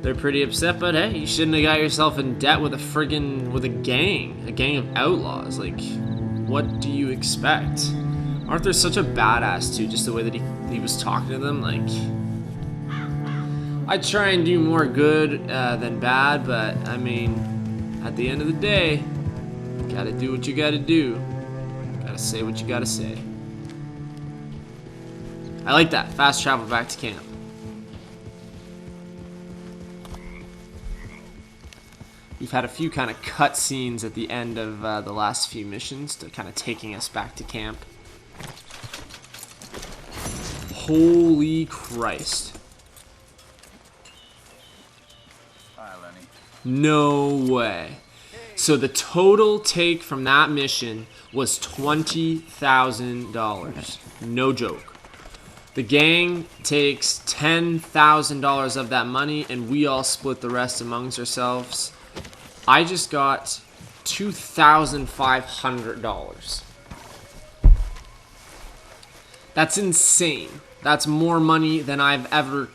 they're pretty upset. But hey, you shouldn't have got yourself in debt with a gang of outlaws. Like, what do you expect? Arthur's such a badass too. Just the way that he was talking to them. Like, I try and do more good than bad, but I mean, at the end of the day, gotta do what you gotta do. Gotta say what you gotta say. I like that. Fast travel back to camp. We've had a few kind of cut scenes at the end of the last few missions to kind of taking us back to camp. Holy Christ. No way. So the total take from that mission was $20,000. No joke. The gang takes $10,000 of that money, and we all split the rest amongst ourselves. I just got $2,500. That's insane. That's more money than I've ever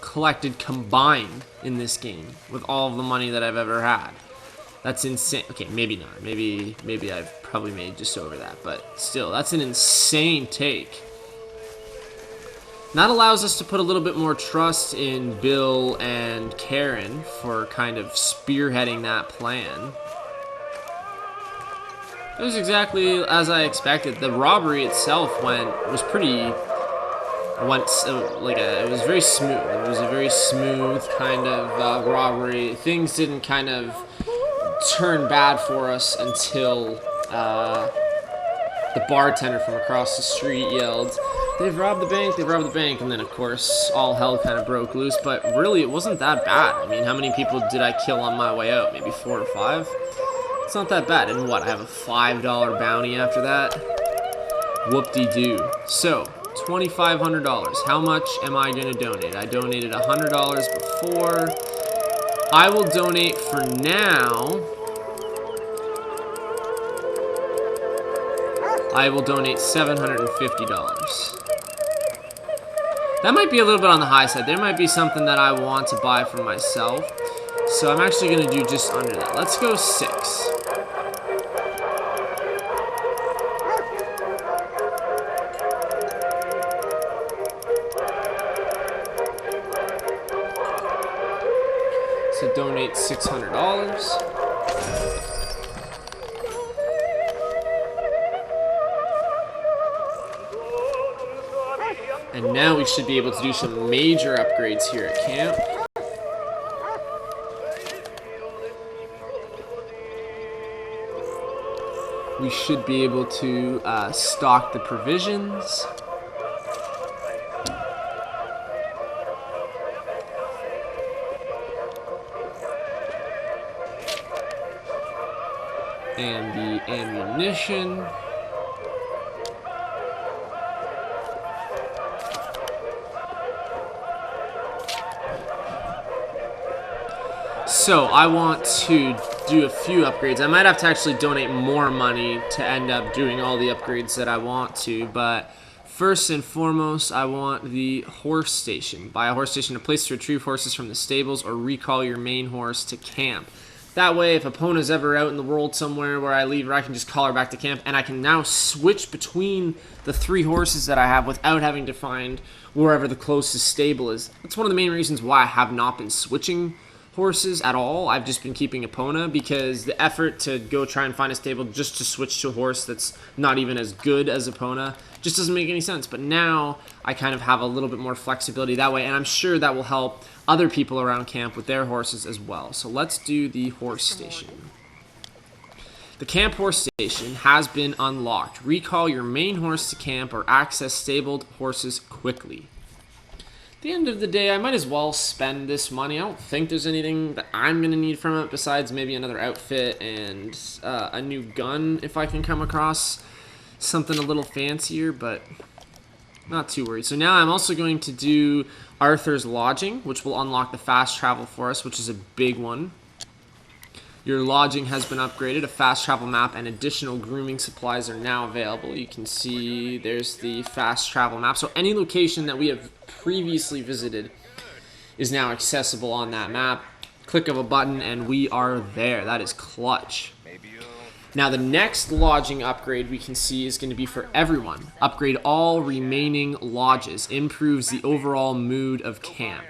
collected combined in this game with all of the money that I've ever had. That's insane. Okay, maybe not. Maybe I've probably made just over that, but still, that's an insane take. And that allows us to put a little bit more trust in Bill and Karen for kind of spearheading that plan. It was exactly as I expected. The robbery itself it was very smooth. It was a very smooth kind of robbery. Things didn't kind of turn bad for us until the bartender from across the street yelled, "They've robbed the bank, they've robbed the bank," and then of course all hell kind of broke loose. But really it wasn't that bad. I mean, how many people did I kill on my way out? Maybe 4 or 5? It's not that bad. And what, I have a $5 bounty after that? Whoop-de-doo. So, $2,500. How much am I going to donate? I donated $100 before. I will donate for now. I will donate $750. That might be a little bit on the high side. There might be something that I want to buy for myself. So I'm actually going to do just under that. Let's go 6. So donate $600. And now we should be able to do some major upgrades here at camp. We should be able to stock the provisions. And the ammunition. So I want to do a few upgrades. I might have to actually donate more money to end up doing all the upgrades that I want to, but first and foremost, I want the horse station. Buy a horse station, a place to retrieve horses from the stables, or recall your main horse to camp. That way, if Epona's ever out in the world somewhere where I leave her, I can just call her back to camp, and I can now switch between the 3 horses that I have without having to find wherever the closest stable is. That's one of the main reasons why I have not been switching horses at all. I've just been keeping Epona because the effort to go try and find a stable just to switch to a horse that's not even as good as Epona just doesn't make any sense. But now I kind of have a little bit more flexibility that way, and I'm sure that will help other people around camp with their horses as well. So let's do the horse station. The camp horse station has been unlocked. Recall your main horse to camp or access stabled horses quickly. At the end of the day, I might as well spend this money. I don't think there's anything that I'm going to need from it besides maybe another outfit and a new gun if I can come across something a little fancier, but not too worried. So now I'm also going to do Arthur's Lodging, which will unlock the fast travel for us, which is a big one. Your lodging has been upgraded. A fast travel map and additional grooming supplies are now available. You can see there's the fast travel map. So any location that we have previously visited is now accessible on that map. Click of a button and we are there. That is clutch. Now the next lodging upgrade we can see is going to be for everyone. Upgrade all remaining lodges. Improves the overall mood of camp.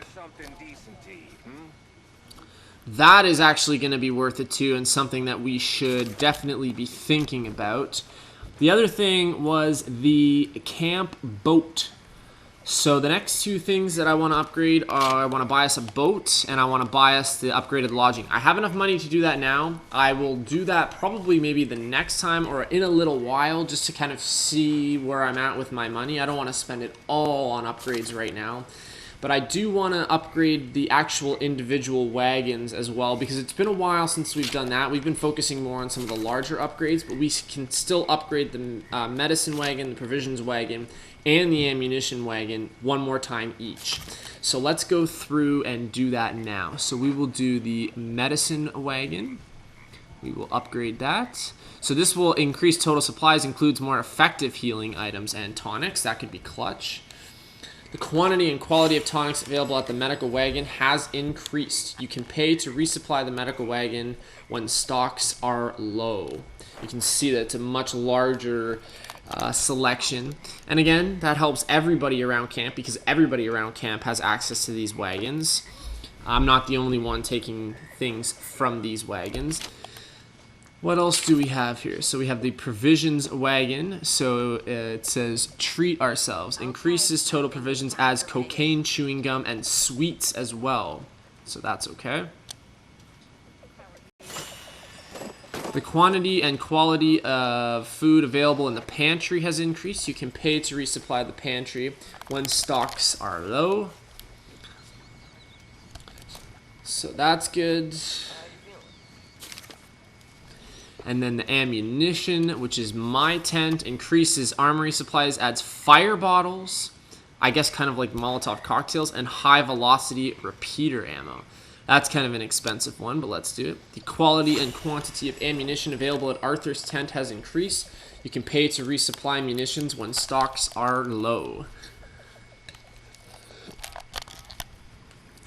That is actually going to be worth it too, and something that we should definitely be thinking about. The other thing was the camp boat. So the next 2 things that I want to upgrade are I want to buy us a boat and I want to buy us the upgraded lodging. I have enough money to do that now. I will do that probably maybe the next time or in a little while just to kind of see where I'm at with my money. I don't want to spend it all on upgrades right now. But I do want to upgrade the actual individual wagons as well, because it's been a while since we've done that. We've been focusing more on some of the larger upgrades, but we can still upgrade the medicine wagon, the provisions wagon, and the ammunition wagon one more time each. So let's go through and do that now. So we will do the medicine wagon. We will upgrade that. So this will increase total supplies, includes more effective healing items and tonics. That could be clutch. The quantity and quality of tonics available at the medical wagon has increased. You can pay to resupply the medical wagon when stocks are low. You can see that it's a much larger selection. And again, that helps everybody around camp, because everybody around camp has access to these wagons. I'm not the only one taking things from these wagons. What else do we have here? So we have the provisions wagon. So it says treat ourselves. Increases total provisions, adds cocaine, chewing gum, and sweets as well. So that's okay. The quantity and quality of food available in the pantry has increased. You can pay to resupply the pantry when stocks are low. So that's good. And then the ammunition, which is my tent, increases armory supplies, adds fire bottles, I guess kind of like Molotov cocktails, and high velocity repeater ammo. That's kind of an expensive one, but let's do it. The quality and quantity of ammunition available at Arthur's tent has increased. You can pay to resupply munitions when stocks are low.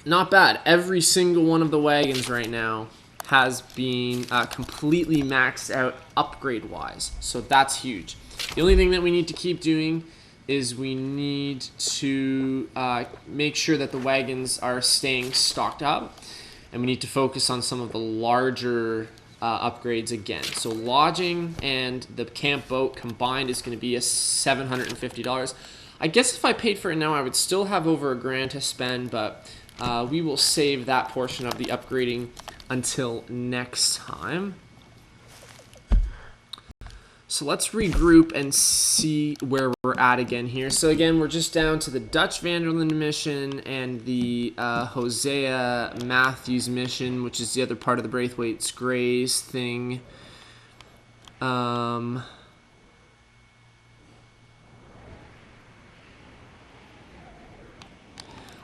Not bad. Every single one of the wagons right now has been completely maxed out upgrade-wise, so that's huge. The only thing that we need to keep doing is we need to make sure that the wagons are staying stocked up, and we need to focus on some of the larger upgrades again. So lodging and the camp boat combined is going to be $750. I guess if I paid for it now, I would still have over $1,000 to spend, but we will save that portion of the upgrading until next time. So let's regroup and see where we're at again here. So again, we're just down to the Dutch van der Linde mission and the Hosea Matthews mission, which is the other part of the Braithwaite's Grays thing.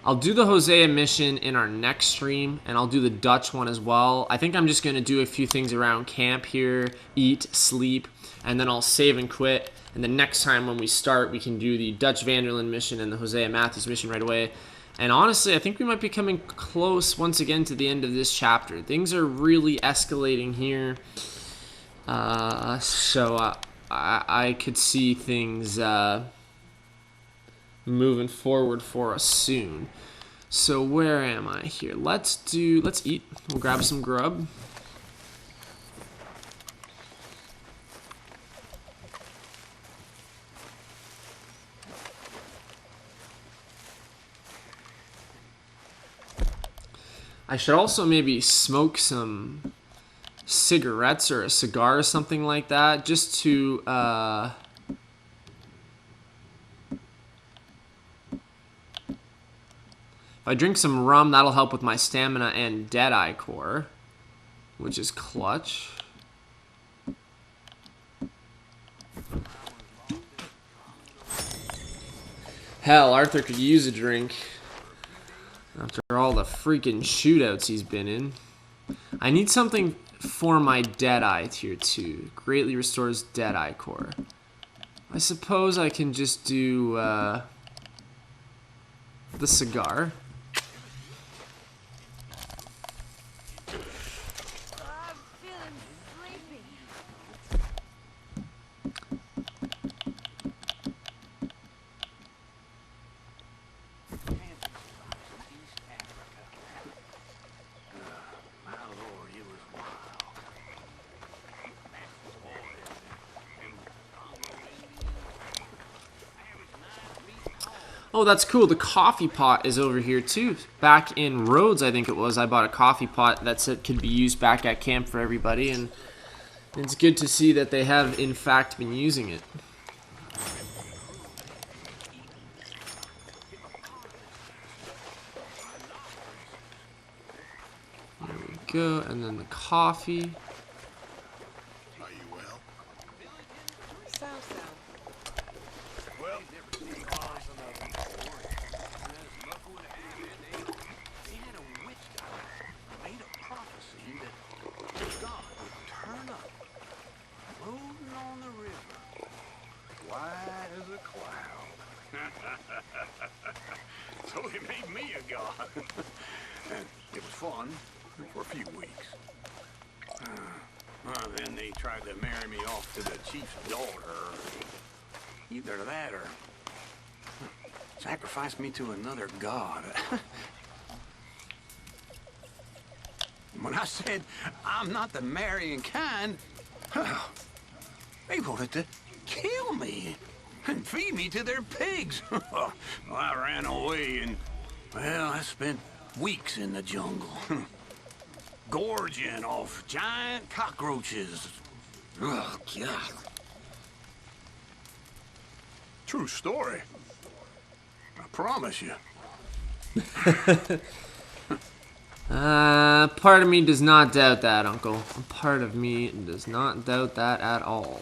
I'll do the Hosea mission in our next stream, and I'll do the Dutch one as well. I think I'm just going to do a few things around camp here, eat, sleep, and then I'll save and quit. And the next time when we start, we can do the Dutch van der Linde mission and the Hosea Matthews mission right away. And honestly, I think we might be coming close once again to the end of this chapter. Things are really escalating here. I could see things moving forward for us soon. So where am I here? Let's eat. We'll grab some grub. I should also maybe smoke some cigarettes or a cigar or something like that, just to if I drink some rum, that'll help with my stamina and Deadeye core, which is clutch. Hell, Arthur could use a drink after all the freaking shootouts he's been in. I need something for my Deadeye tier 2. Greatly restores Deadeye core. I suppose I can just do the cigar. Oh, that's cool. The coffee pot is over here too. Back in Rhodes, I think it was, I bought a coffee pot that could be used back at camp for everybody, and it's good to see that they have in fact been using it. go. And then the coffee. Are you well? Well, they had a witch doctor made a prophecy that God would turn up, floating on the river, white as a cloud. So he made me a god. And it was fun for a few weeks. Then they tried to marry me off to the chief's daughter. Either that or sacrifice me to another god. When I said I'm not the marrying kind, they wanted to kill me and feed me to their pigs. Well, I ran away and, well, I spent weeks in the jungle, gorging off giant cockroaches. Oh, God. True story. I promise you. Part of me does not doubt that, Uncle. Part of me does not doubt that at all.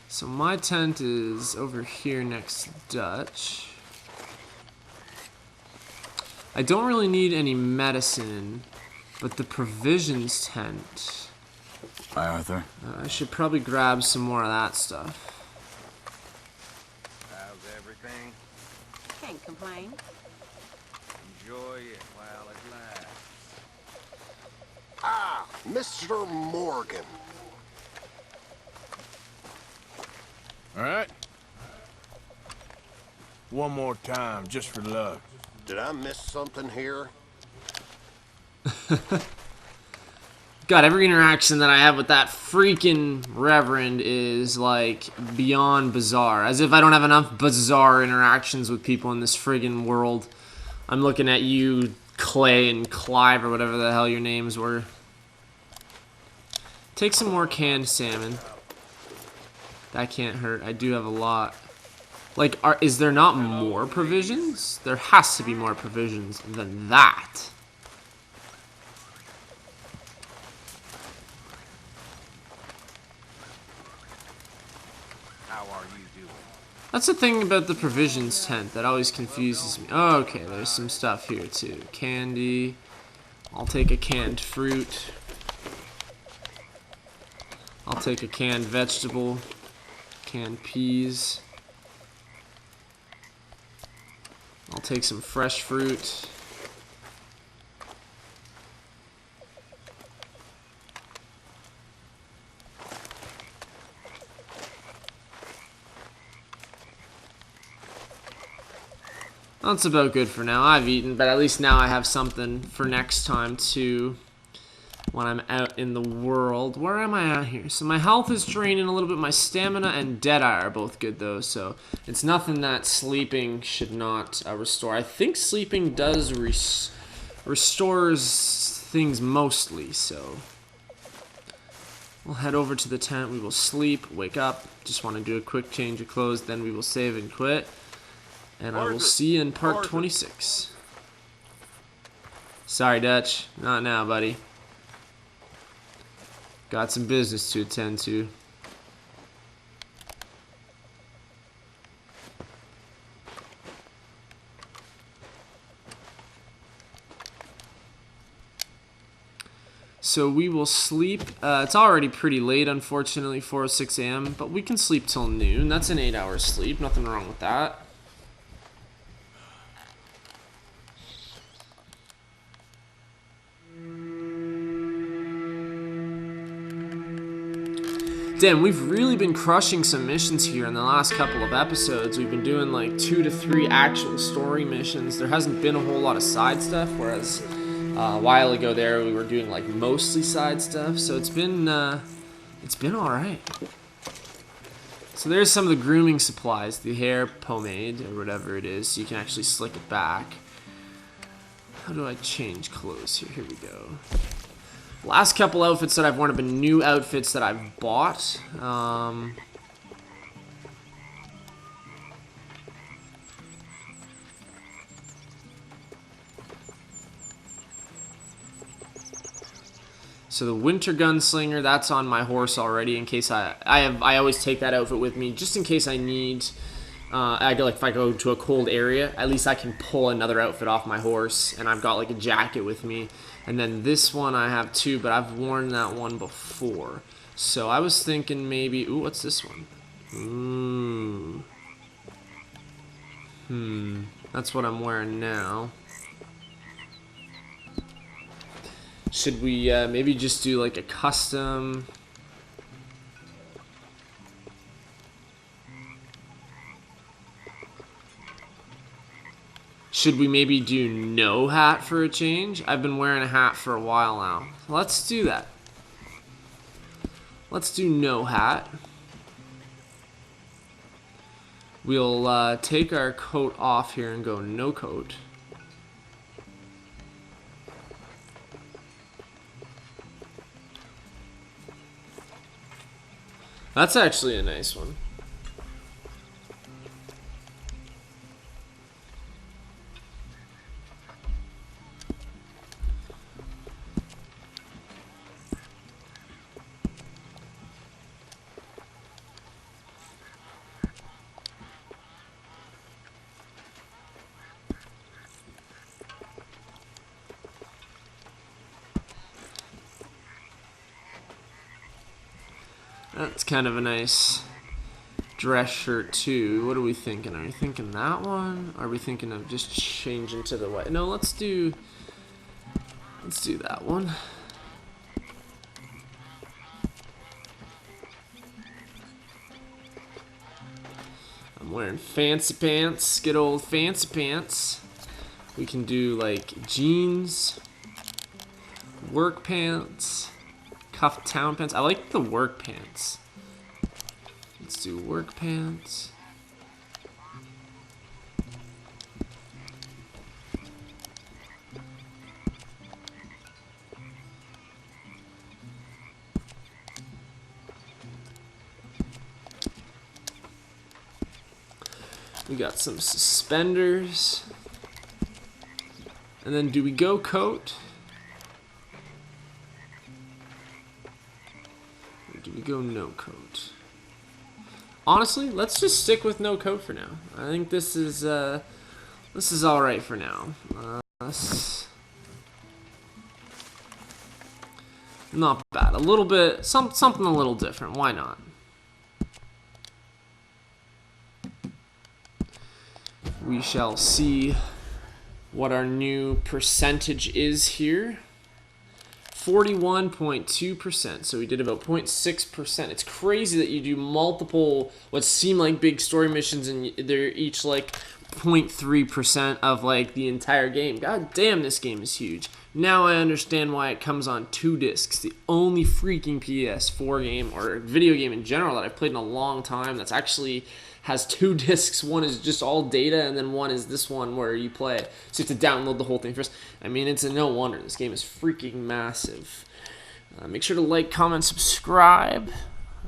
So my tent is over here next to Dutch. I don't really need any medicine, but the provisions tent. Hi, Arthur. I should probably grab some more of that stuff. How's everything? Can't complain. Enjoy it while it lasts. Ah, Mr. Morgan. All right? One more time, just for luck. Did I miss something here? God, every interaction that I have with that freaking Reverend is, like, beyond bizarre. As if I don't have enough bizarre interactions with people in this friggin' world. I'm looking at you, Clay and Clive, or whatever the hell your names were. Take some more canned salmon. That can't hurt. I do have a lot. Like, is there not more provisions? There has to be more provisions than that. How are you doing? That's the thing about the provisions tent that always confuses me. Oh, okay, there's some stuff here too. Candy. I'll take a canned fruit. I'll take a canned vegetable. Canned peas. I'll take some fresh fruit. That's about good for now. I've eaten, but at least now I have something for next time too. When I'm out in the world. Where am I at here? So my health is draining a little bit. My stamina and Deadeye are both good though. So it's nothing that sleeping should not restore. I think sleeping does restores things mostly. So we'll head over to the tent. We will sleep, wake up. Just want to do a quick change of clothes. Then we will save and quit. And I will see you in part 26. Sorry, Dutch. Not now, buddy. Got some business to attend to. So we will sleep. It's already pretty late, unfortunately, 4:06 a.m., but we can sleep till noon. That's an 8-hour sleep. Nothing wrong with that. Damn, we've really been crushing some missions here in the last couple of episodes. We've been doing like 2 to 3 actual story missions. There hasn't been a whole lot of side stuff, whereas a while ago there we were doing like mostly side stuff. So it's been all right. So there's some of the grooming supplies, the hair pomade or whatever it is, so you can actually slick it back. How do I change clothes here? Here we go. Last couple outfits that I've worn have been new outfits that I've bought. So the Winter Gunslinger, that's on my horse already. In case I always take that outfit with me, just in case I need. If I go to a cold area, at least I can pull another outfit off my horse, and I've got like a jacket with me. And then this one I have too, but I've worn that one before. So I was thinking maybe, ooh, what's this one? That's what I'm wearing now. Should we maybe just do like a custom? Should we maybe do no hat for a change? I've been wearing a hat for a while now. Let's do that. Let's do no hat. We'll take our coat off here and go no coat. That's actually a nice one. That's kind of a nice dress shirt too. What are we thinking? Are we thinking that one? Are we thinking of just changing to the white? No, let's do that one. I'm wearing fancy pants, good old fancy pants. We can do like jeans, work pants, cuffed town pants. I like the work pants. Let's do work pants. We got some suspenders. And then do we go coat? Or do we go no coat? Honestly, let's just stick with no coat for now. I think this is all right for now. Not bad. A little bit, something a little different. Why not? We shall see what our new percentage is here. 41.2%. So we did about 0.6%. It's crazy that you do multiple what seem like big story missions and they're each like 0.3% of like the entire game. God damn, this game is huge. Now I understand why it comes on 2 discs. The only freaking PS4 game or video game in general that I've played in a long time that's actually has 2 discs. One is just all data, and then one is this one where you play. So you have to download the whole thing first. I mean, it's a no wonder. This game is freaking massive. Make sure to like, comment, subscribe.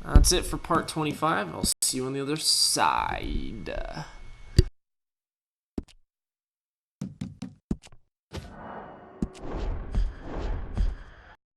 That's it for part 25. I'll see you on the other side.